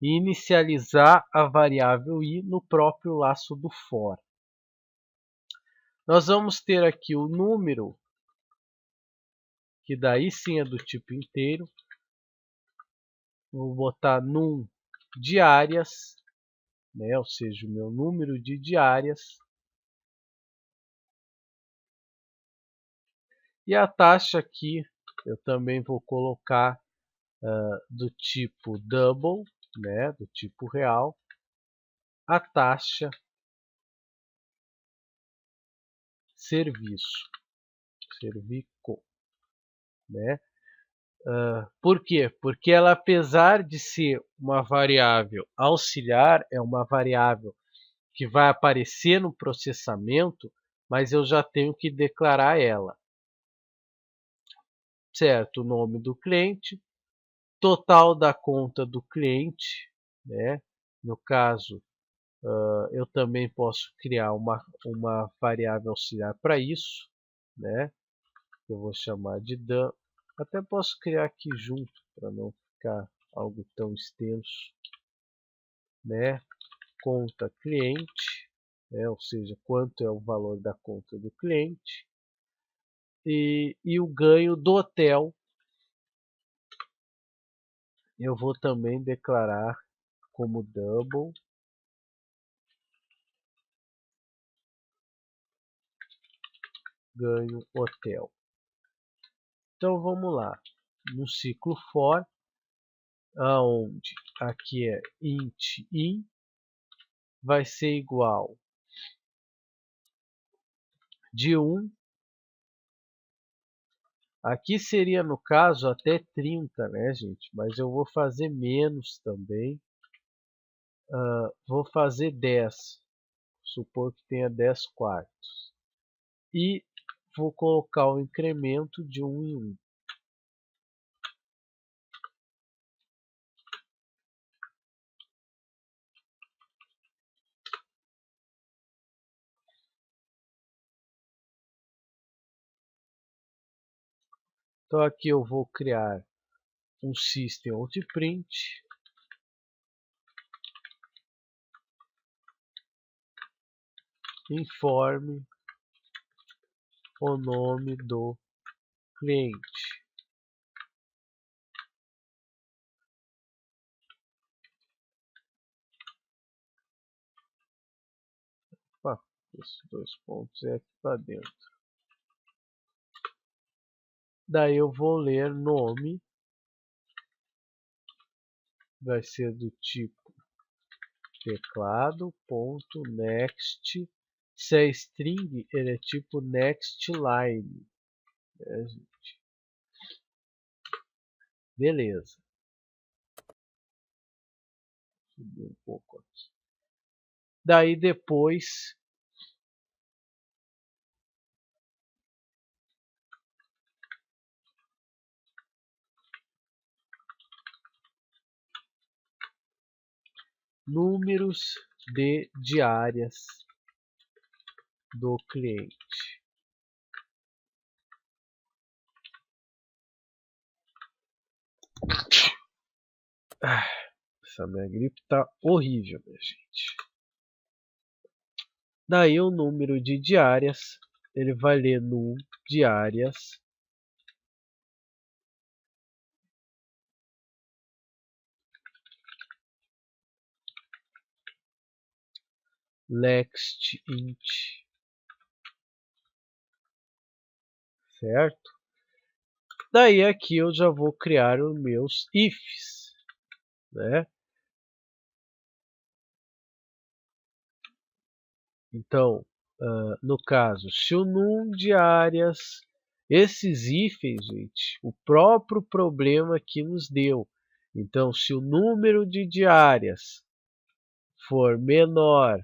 e inicializar a variável i no próprio laço do for. Nós vamos ter aqui o número, que daí sim é do tipo inteiro. Vou botar num diárias, né, ou seja, o meu número de diárias. E a taxa aqui eu também vou colocar do tipo double, né, do tipo real, a taxa serviço, servico, né? Por quê? Porque ela, apesar de ser uma variável auxiliar, é uma variável que vai aparecer no processamento, mas eu já tenho que declarar ela. Certo, o nome do cliente, total da conta do cliente, né? No caso, eu também posso criar uma variável auxiliar para isso, né? Eu vou chamar de DAM. Até posso criar aqui junto, para não ficar algo tão extenso, né? Conta cliente, né? Ou seja, quanto é o valor da conta do cliente. E o ganho do hotel, eu vou também declarar como double ganho hotel. Então vamos lá, no ciclo for, aonde aqui é int in, vai ser igual de 1, aqui seria no caso até 30, né, gente? Mas eu vou fazer menos também, vou fazer 10, supor que tenha 10 quartos. E vou colocar o incremento de 1 em 1. Então aqui eu vou criar um system out print, informe o nome do cliente. Opa, esses 2 pontos é aqui para dentro. Daí eu vou ler nome, vai ser do tipo teclado.next. Se é string, ele é tipo next line, né, gente? Beleza. Subir um pouco aqui. Daí depois números de diárias do cliente. Essa minha gripe tá horrível, minha gente. Daí o número de diárias, ele vai ler num diárias next int, certo? Daí aqui eu já vou criar os meus ifs, né? Então, no caso, se o num de áreas, esses hífens, gente, o próprio problema que nos deu. Então, se o número de diárias for menor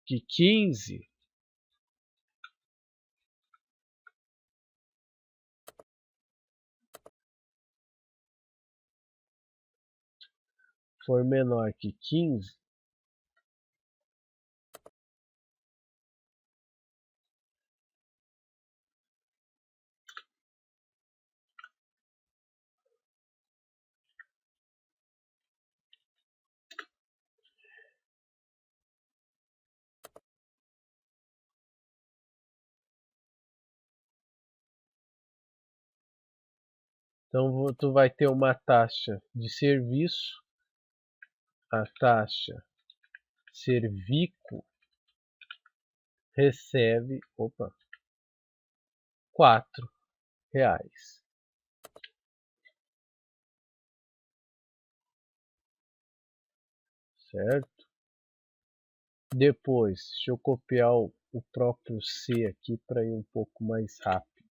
que 15, for menor que 15, então tu vai ter uma taxa de serviço, a taxa servico recebe, R$ 4. certo? Depois, deixa eu copiar o próprio C aqui para ir um pouco mais rápido.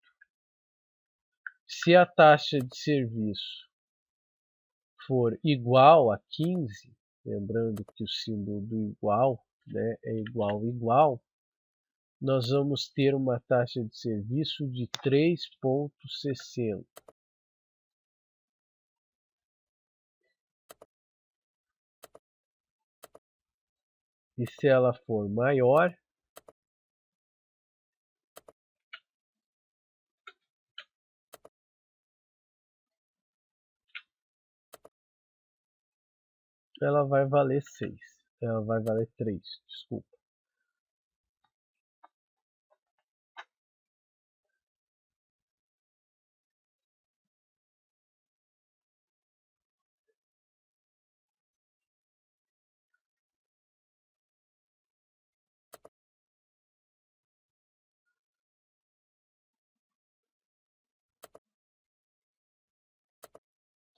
Se a taxa de serviço for igual a 15, lembrando que o símbolo do igual, né, é igual, nós vamos ter uma taxa de serviço de 3,60. E se ela for maior, ela vai valer 6. Ela vai valer 3, desculpa.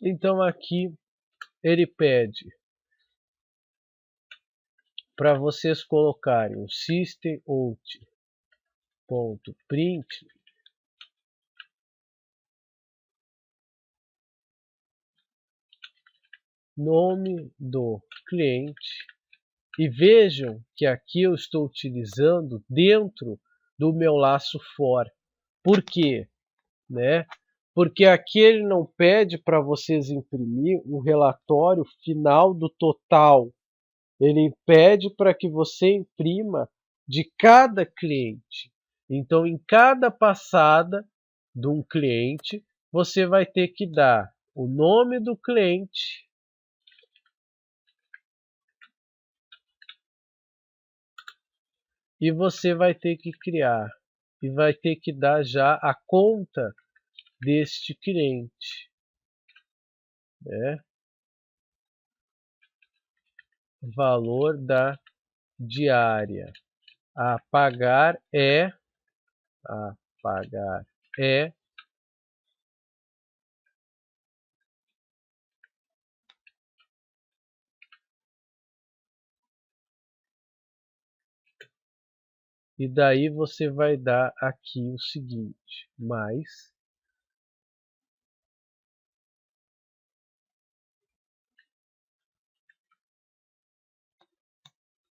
Então aqui ele pede para vocês colocarem o systemout.print nome do cliente. E vejam que aqui eu estou utilizando dentro do meu laço for. Por quê? Né? Porque aqui ele não pede para vocês imprimir um relatório final do total. Ele pede para que você imprima de cada cliente. Então, em cada passada de um cliente, você vai ter que dar o nome do cliente, e você vai ter que criar e vai ter que dar já a conta deste cliente, né? Valor da diária a pagar é e daí você vai dar aqui o seguinte, mais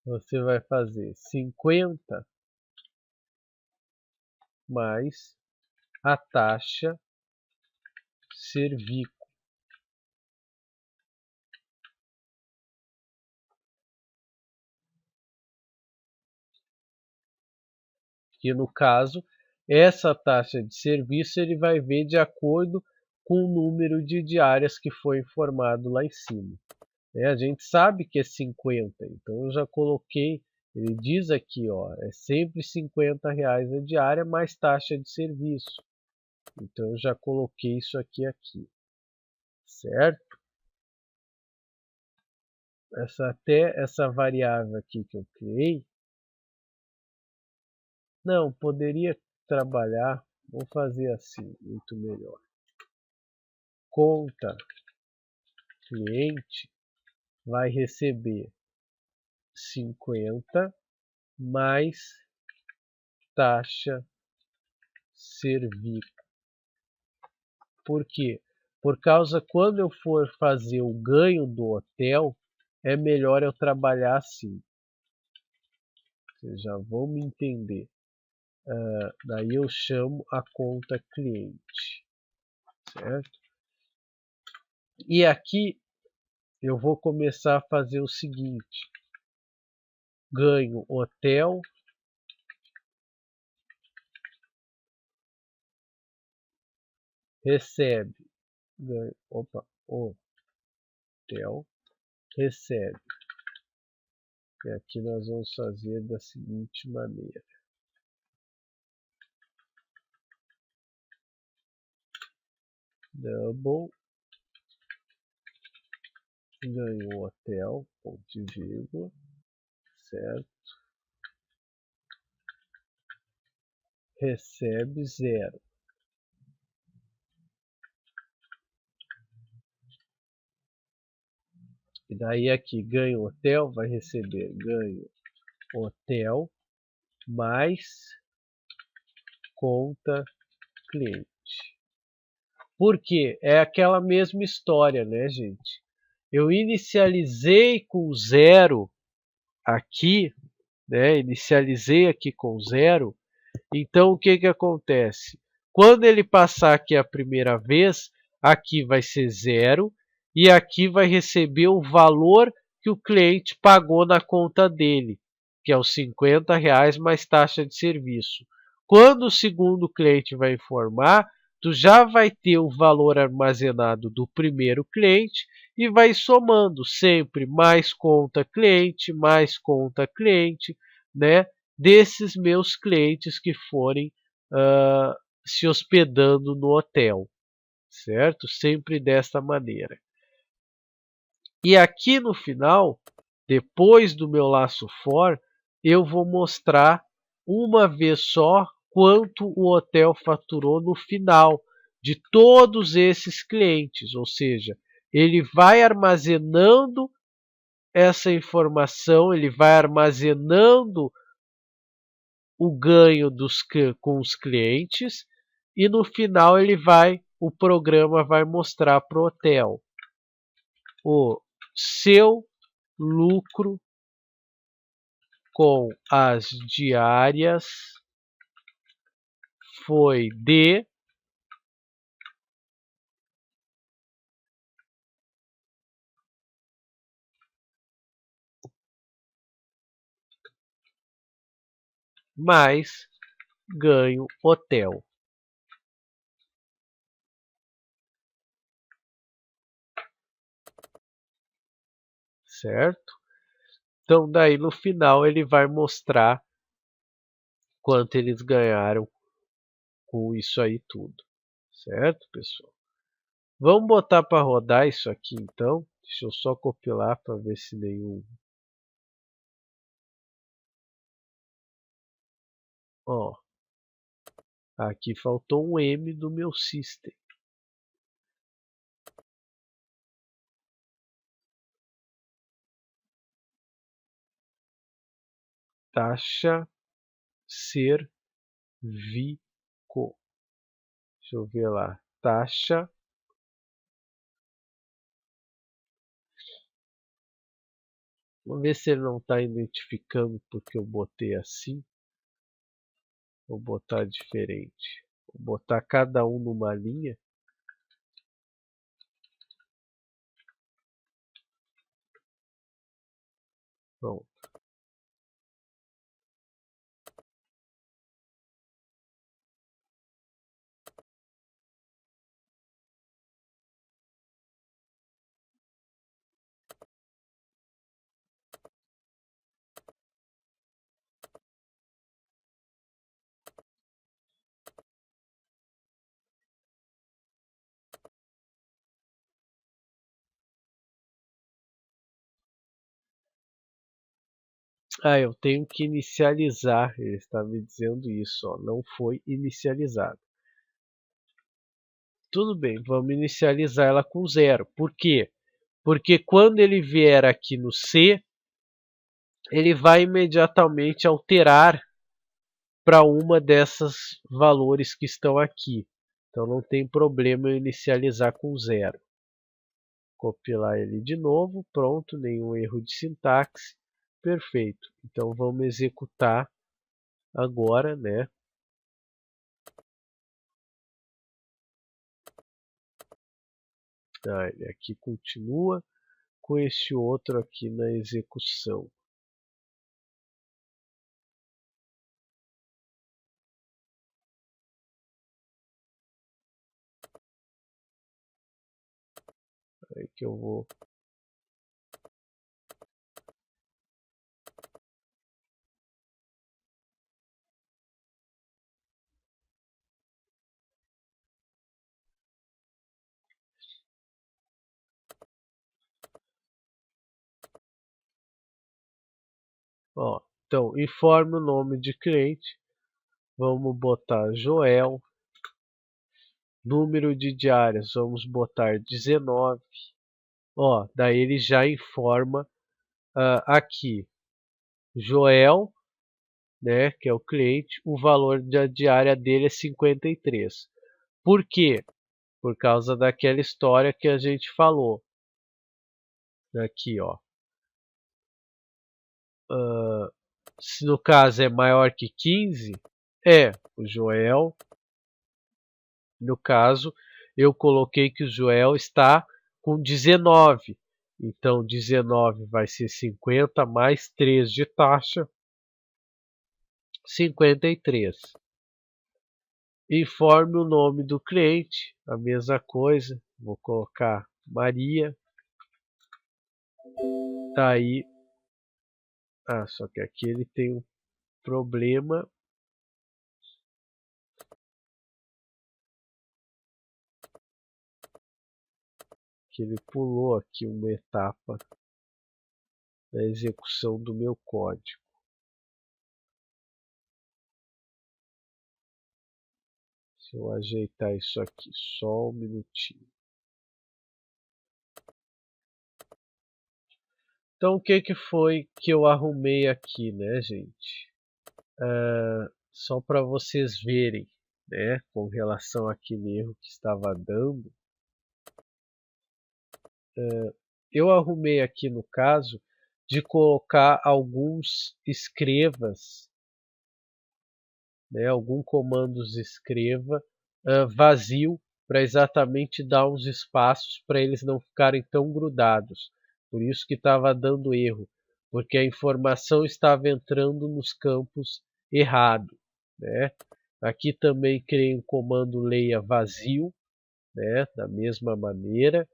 você vai fazer 50 mais a taxa Servico. Que no caso, essa taxa de serviço ele vai ver de acordo com o número de diárias que foi informado lá em cima. A gente sabe que é 50, então eu já coloquei, ele diz aqui, ó, é sempre R$ 50 a diária mais taxa de serviço. Então eu já coloquei isso aqui, certo? Até essa variável aqui que eu criei, não, poderia trabalhar, vou fazer assim, muito melhor. Conta cliente vai receber 50 mais taxa Servico. Por quê? Por causa quando eu for fazer o ganho do hotel, é melhor eu trabalhar assim. Vocês já vão me entender. Daí eu chamo a conta cliente, certo? E aqui eu vou começar a fazer o seguinte. Ganho hotel, recebe, ganho, hotel, recebe. E aqui nós vamos fazer da seguinte maneira. Double, ganho hotel, ponto e vírgula, certo? Recebe 0. E daí aqui, ganho hotel, vai receber ganho hotel mais conta cliente. Por quê? É aquela mesma história, né, gente? Eu inicializei com 0 aqui, né? Inicializei aqui com 0. Então, o que que acontece? Quando ele passar aqui a primeira vez, aqui vai ser 0 e aqui vai receber o valor que o cliente pagou na conta dele, que é os R$ 50 mais taxa de serviço. Quando o segundo cliente vai informar, tu já vai ter o valor armazenado do primeiro cliente e vai somando sempre mais conta cliente, né? Desses meus clientes que forem se hospedando no hotel, certo? Sempre desta maneira. E aqui no final, depois do meu laço for, eu vou mostrar uma vez só quanto o hotel faturou no final de todos esses clientes, ou seja, ele vai armazenando essa informação, ele vai armazenando o ganho com os clientes e no final o programa vai mostrar para o hotel o seu lucro com as diárias foi de mais ganho hotel, certo? Então daí no final ele vai mostrar quanto eles ganharam com isso aí tudo, certo, pessoal? Vamos botar para rodar isso aqui então. Deixa eu só compilar para ver se nenhum. Ó, aqui faltou um M do meu system. Taxa servico. Deixa eu ver lá. Taxa. Vamos ver se ele não está identificando porque eu botei assim. Vou botar diferente. Vou botar cada um numa linha. Pronto. Ah, eu tenho que inicializar. Ele está me dizendo isso. Ó, não foi inicializado. Tudo bem, vamos inicializar ela com 0. Por quê? Porque quando ele vier aqui no C, ele vai imediatamente alterar para uma dessas valores que estão aqui. Então não tem problema eu inicializar com 0. Compilar ele de novo, pronto, nenhum erro de sintaxe, perfeito. Então vamos executar agora, né? Ele aqui continua com esse outro aqui na execução. Aí que eu vou. Ó, então, informe o nome de cliente. Vamos botar Joel. Número de diárias, vamos botar 19. Ó, daí ele já informa aqui, Joel, né, que é o cliente, o valor da diária dele é 53. Por quê? Por causa daquela história que a gente falou. Aqui, ó. Se no caso é maior que 15, o Joel, no caso, eu coloquei que o Joel está com 19. Então, 19 vai ser 50 mais 3 de taxa, 53. Informe o nome do cliente, a mesma coisa. Vou colocar Maria. Tá aí. Só que aqui ele tem um problema. Que ele pulou aqui uma etapa da execução do meu código. Se eu ajeitar isso aqui, só um minutinho. Então, o que foi que eu arrumei aqui, né, gente? Só para vocês verem, né, com relação àquele erro que estava dando. Eu arrumei aqui, no caso, de colocar alguns escrevas, né, algum comandos escreva vazio, para exatamente dar uns espaços para eles não ficarem tão grudados. Por isso que estava dando erro, porque a informação estava entrando nos campos errado, né? Aqui também criei um comando leia vazio, né? Da mesma maneira.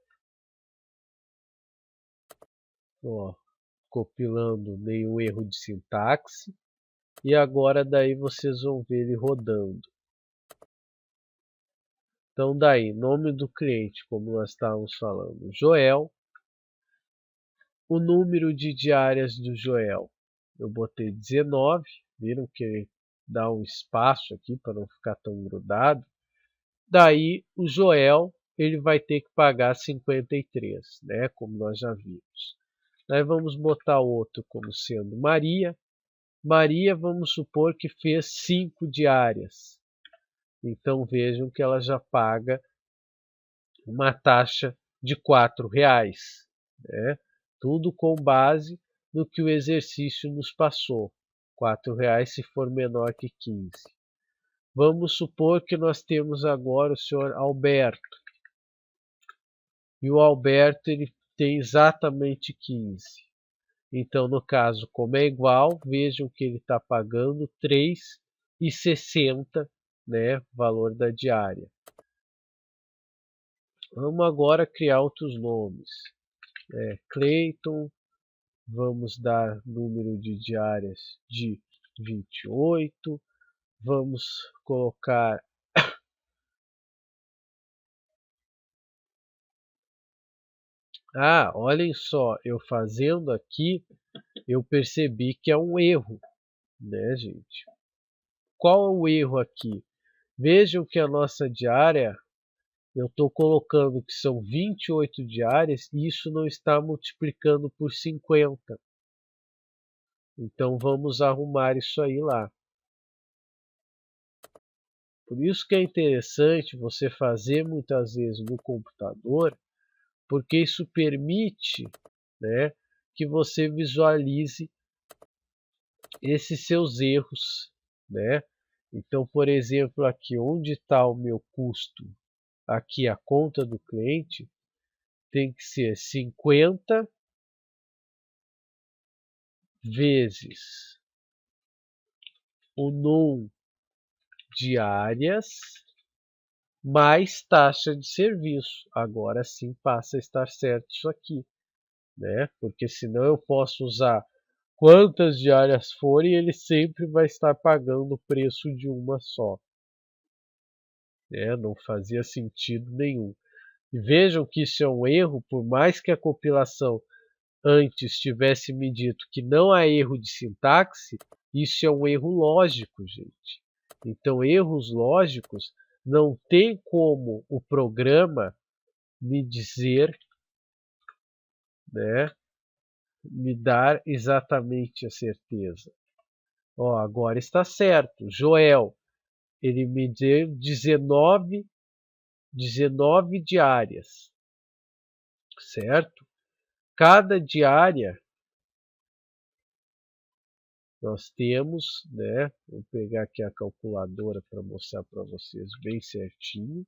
Ó, compilando nenhum erro de sintaxe. E agora daí vocês vão ver ele rodando. Então daí, nome do cliente, como nós estávamos falando, Joel. O número de diárias do Joel, eu botei 19, viram que ele dá um espaço aqui para não ficar tão grudado. Daí o Joel ele vai ter que pagar 53, né, como nós já vimos. Daí vamos botar outro como sendo Maria. Maria, vamos supor que fez 5 diárias. Então vejam que ela já paga uma taxa de R$ 4, né? Tudo com base no que o exercício nos passou. R$ 4 se for menor que 15. Vamos supor que nós temos agora o senhor Alberto. E o Alberto ele tem exatamente 15. Então, no caso, como é igual, vejam que ele está pagando R$ 3,60, né, valor da diária. Vamos agora criar outros nomes. Cleiton, vamos dar número de diárias de 28. Vamos colocar olhem só, eu fazendo aqui, eu percebi que é um erro, né, gente? Qual é o erro aqui? Vejam que a nossa diária, eu estou colocando que são 28 diárias e isso não está multiplicando por 50. Então vamos arrumar isso aí lá. Por isso que é interessante você fazer muitas vezes no computador, porque isso permite, né, que você visualize esses seus erros, né? Então, por exemplo, aqui onde está o meu custo, aqui a conta do cliente, tem que ser 50 vezes o NUM diárias mais taxa de serviço. Agora sim passa a estar certo isso aqui, né? Porque senão eu posso usar quantas diárias forem e ele sempre vai estar pagando o preço de uma só. Não fazia sentido nenhum. E vejam que isso é um erro, por mais que a compilação antes tivesse me dito que não há erro de sintaxe, isso é um erro lógico, gente. Então, erros lógicos não tem como o programa me dizer né, me dar exatamente a certeza. Ó, agora está certo. Joel, ele me deu 19 diárias, certo? Cada diária nós temos, né? Vou pegar aqui a calculadora para mostrar para vocês bem certinho.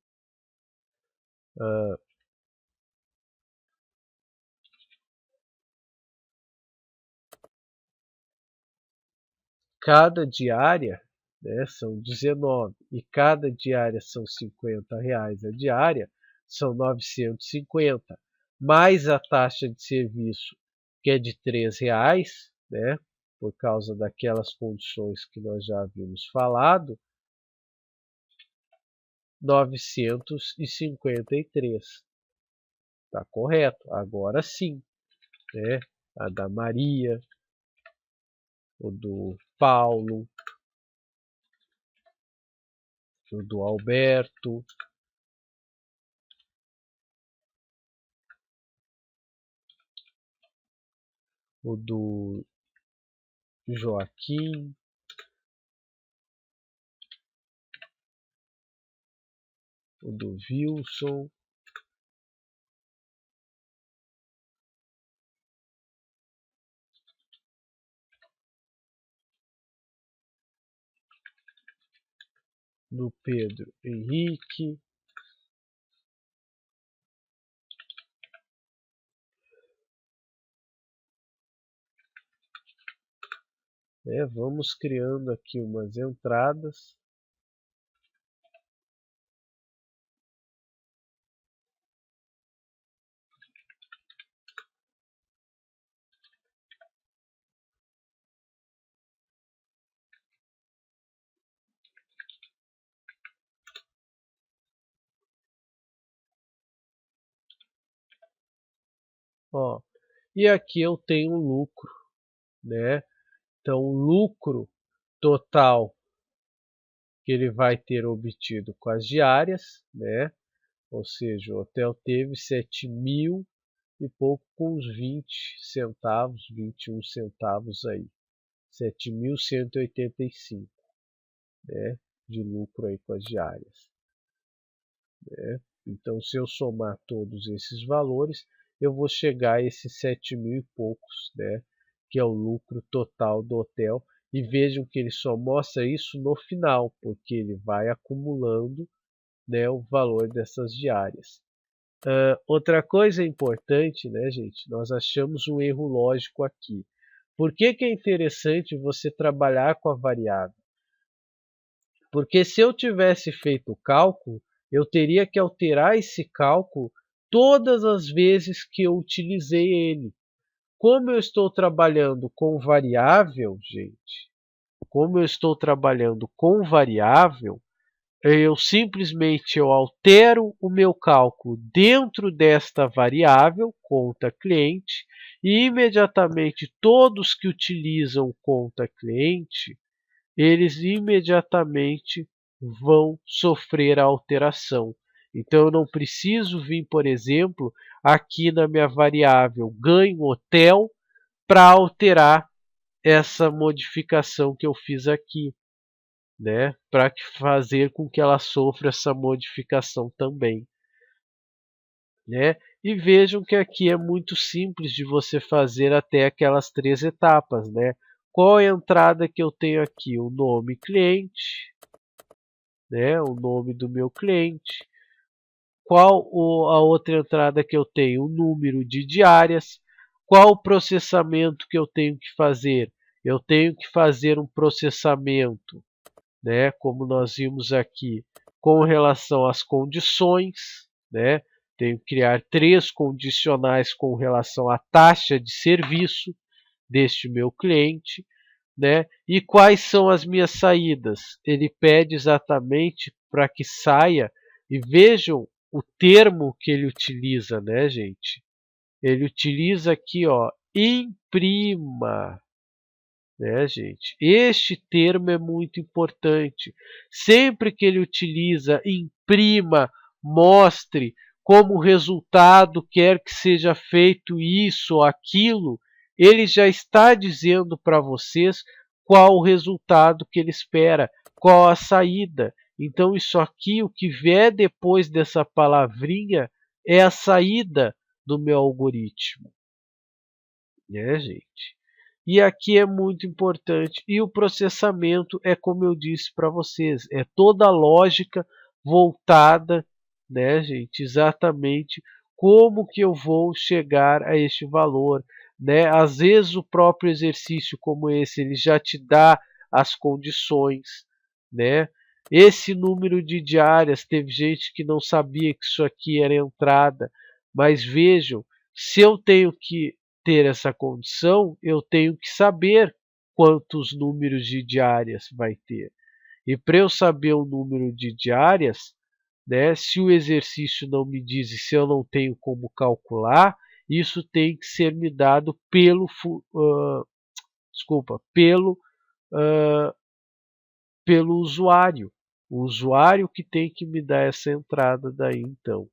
Cada diária, né, são 19 e cada diária são R$ 50 a diária, são 950, mais a taxa de serviço que é de R$ 3, né, por causa daquelas condições que nós já havíamos falado, 953. Tá correto. Agora sim, né? A da Maria, o do Paulo, o do Alberto, o do Joaquim, o do Wilson, do Pedro Henrique, né? Vamos criando aqui umas entradas. Ó, e aqui eu tenho lucro, né? Então, o lucro total que ele vai ter obtido com as diárias, né? Ou seja, o hotel teve 7.000 e pouco com uns 20 centavos, 21 centavos aí. 7.185, né, de lucro aí com as diárias, né? Então, se eu somar todos esses valores, eu vou chegar a esses 7.000 e poucos, né, que é o lucro total do hotel. E vejam que ele só mostra isso no final, porque ele vai acumulando, né, o valor dessas diárias. Outra coisa importante, né, gente, nós achamos um erro lógico aqui. Por que é interessante você trabalhar com a variável? Porque se eu tivesse feito o cálculo, eu teria que alterar esse cálculo todas as vezes que eu utilizei ele. Como eu estou trabalhando com variável, gente, como eu estou trabalhando com variável, eu altero o meu cálculo dentro desta variável, conta cliente, e imediatamente todos que utilizam conta cliente, eles imediatamente vão sofrer a alteração. Então eu não preciso vir, por exemplo, aqui na minha variável ganho hotel para alterar essa modificação que eu fiz aqui, né, para fazer com que ela sofra essa modificação também, né? E vejam que aqui é muito simples de você fazer até aquelas 3 etapas, né? Qual é a entrada que eu tenho aqui? O nome cliente, né? O nome do meu cliente. Qual a outra entrada que eu tenho? O número de diárias. Qual o processamento que eu tenho que fazer? Eu tenho que fazer um processamento, né, como nós vimos aqui, com relação às condições, né, tenho que criar 3 condicionais com relação à taxa de serviço deste meu cliente, né, e quais são as minhas saídas? Ele pede exatamente para que saia, e vejam o termo que ele utiliza, né, gente? Ele utiliza aqui, ó, imprima, né, gente? Este termo é muito importante. Sempre que ele utiliza imprima, mostre, como resultado quer que seja feito isso ou aquilo, ele já está dizendo para vocês qual o resultado que ele espera, qual a saída. Então isso aqui, o que vier depois dessa palavrinha, é a saída do meu algoritmo, né, gente? E aqui é muito importante. E o processamento é como eu disse para vocês, é toda a lógica voltada, né, gente, exatamente como que eu vou chegar a este valor, né? Às vezes o próprio exercício como esse, ele já te dá as condições, né? Esse número de diárias, teve gente que não sabia que isso aqui era entrada, mas vejam, se eu tenho que ter essa condição, eu tenho que saber quantos números de diárias vai ter. E para eu saber o número de diárias, né, se o exercício não me diz e se eu não tenho como calcular, isso tem que ser me dado uh, pelo usuário. O usuário que tem que me dar essa entrada daí então,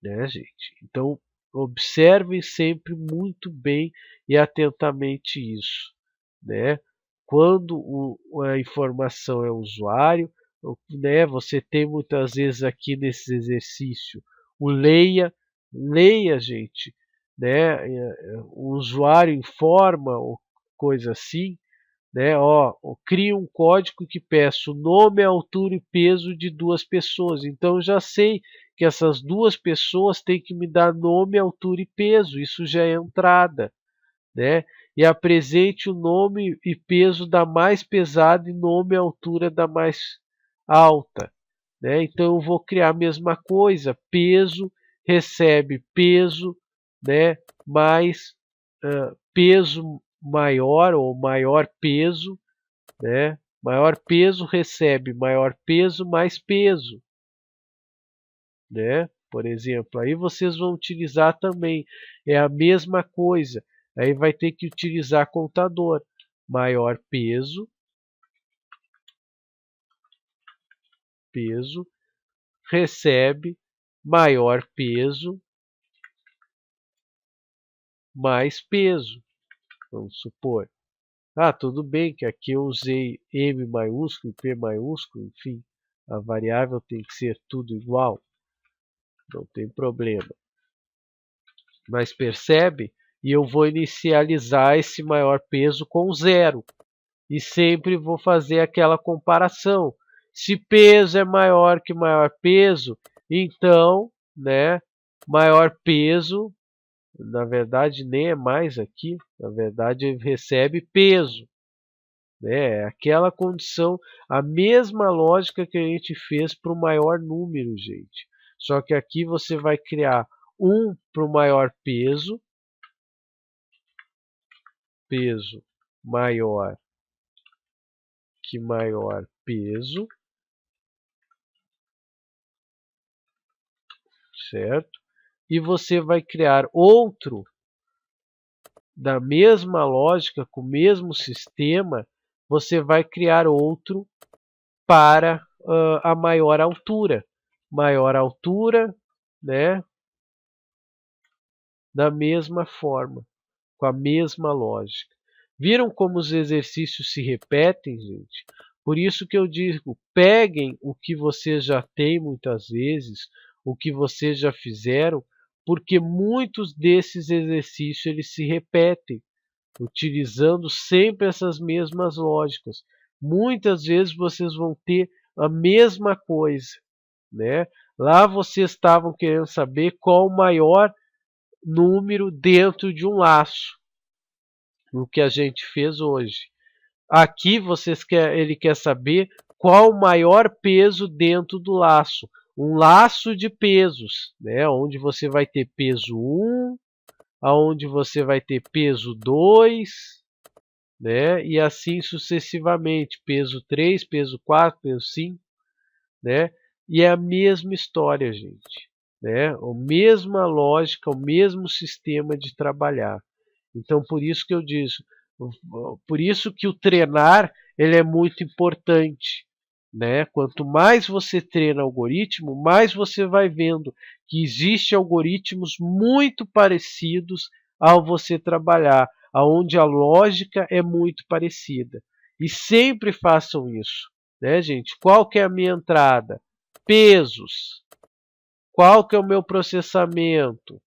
né, gente? Então, observem sempre muito bem e atentamente isso, né? Quando a informação é usuário, né, você tem muitas vezes aqui nesse exercício o leia, gente, né? O usuário informa ou coisa assim, né? Ó, cria um código que peça o nome, a altura e peso de duas pessoas. Então eu já sei que essas duas pessoas têm que me dar nome, altura e peso. Isso já é entrada, né? E apresente o nome e peso da mais pesada e nome e altura da mais alta, né? Então eu vou criar a mesma coisa, peso recebe peso, né? Mais peso maior ou maior peso, né? Maior peso recebe maior peso mais peso, né? Por exemplo, aí vocês vão utilizar também, é a mesma coisa. Aí vai ter que utilizar contador. Maior peso, peso, recebe maior peso mais peso. Vamos supor. Ah, tudo bem que aqui eu usei M maiúsculo e P maiúsculo, enfim, a variável tem que ser tudo igual, não tem problema. Mas percebe? E eu vou inicializar esse maior peso com zero. E sempre vou fazer aquela comparação. Se peso é maior que maior peso, então, né, maior peso, na verdade nem é mais aqui, na verdade ele recebe peso. Né? É aquela condição, a mesma lógica que a gente fez para o maior número, gente. Só que aqui você vai criar um para o maior peso, peso maior que maior peso, certo? E você vai criar outro da mesma lógica, com o mesmo sistema, você vai criar outro para a maior altura. Maior altura, né? Da mesma forma, com a mesma lógica. Viram como os exercícios se repetem, gente? Por isso que eu digo, peguem o que vocês já têm muitas vezes, o que vocês já fizeram, porque muitos desses exercícios eles se repetem, utilizando sempre essas mesmas lógicas. Muitas vezes vocês vão ter a mesma coisa, né? Lá vocês estavam querendo saber qual o maior número dentro de um laço, o que a gente fez hoje. Aqui ele quer saber qual o maior peso dentro do laço. Um laço de pesos, né? Onde você vai ter peso 1, aonde você vai ter peso 2, né? E assim sucessivamente, peso 3, peso 4, peso 5, né? E é a mesma história, gente, né? A mesma lógica, o mesmo sistema de trabalhar. Então, por isso que eu disse, por isso que o treinar ele é muito importante, né? Quanto mais você treina algoritmo, mais você vai vendo que existem algoritmos muito parecidos ao você trabalhar, aonde a lógica é muito parecida. E sempre façam isso, né, gente? Qual que é a minha entrada? Pesos. Qual que é o meu processamento?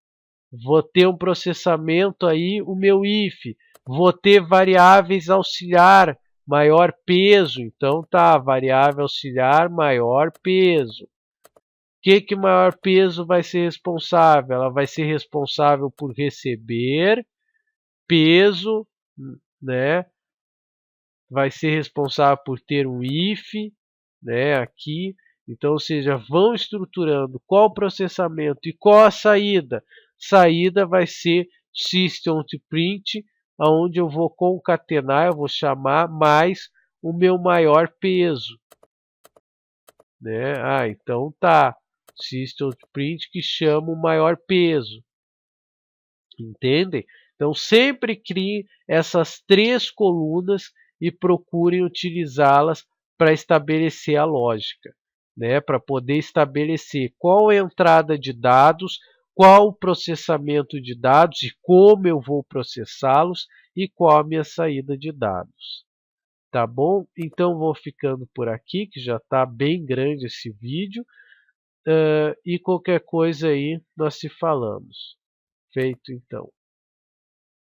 Vou ter um processamento aí, o meu if. Vou ter variáveis auxiliar, maior peso. Então tá, variável auxiliar, maior peso. O que maior peso vai ser responsável? Ela vai ser responsável por receber peso, né? Vai ser responsável por ter um if, né? Aqui. Então, ou seja, vão estruturando qual o processamento e qual a saída. Saída vai ser system.print, onde eu vou concatenar, eu vou chamar mais o meu maior peso, né? Então tá, system.print que chama o maior peso, entendem? Então sempre crie essas três colunas e procurem utilizá-las para estabelecer a lógica, né? Para poder estabelecer qual é a entrada de dados, qual o processamento de dados e como eu vou processá-los e qual a minha saída de dados. Tá bom? Então vou ficando por aqui, que já está bem grande esse vídeo, e qualquer coisa aí nós se falamos. Feito então.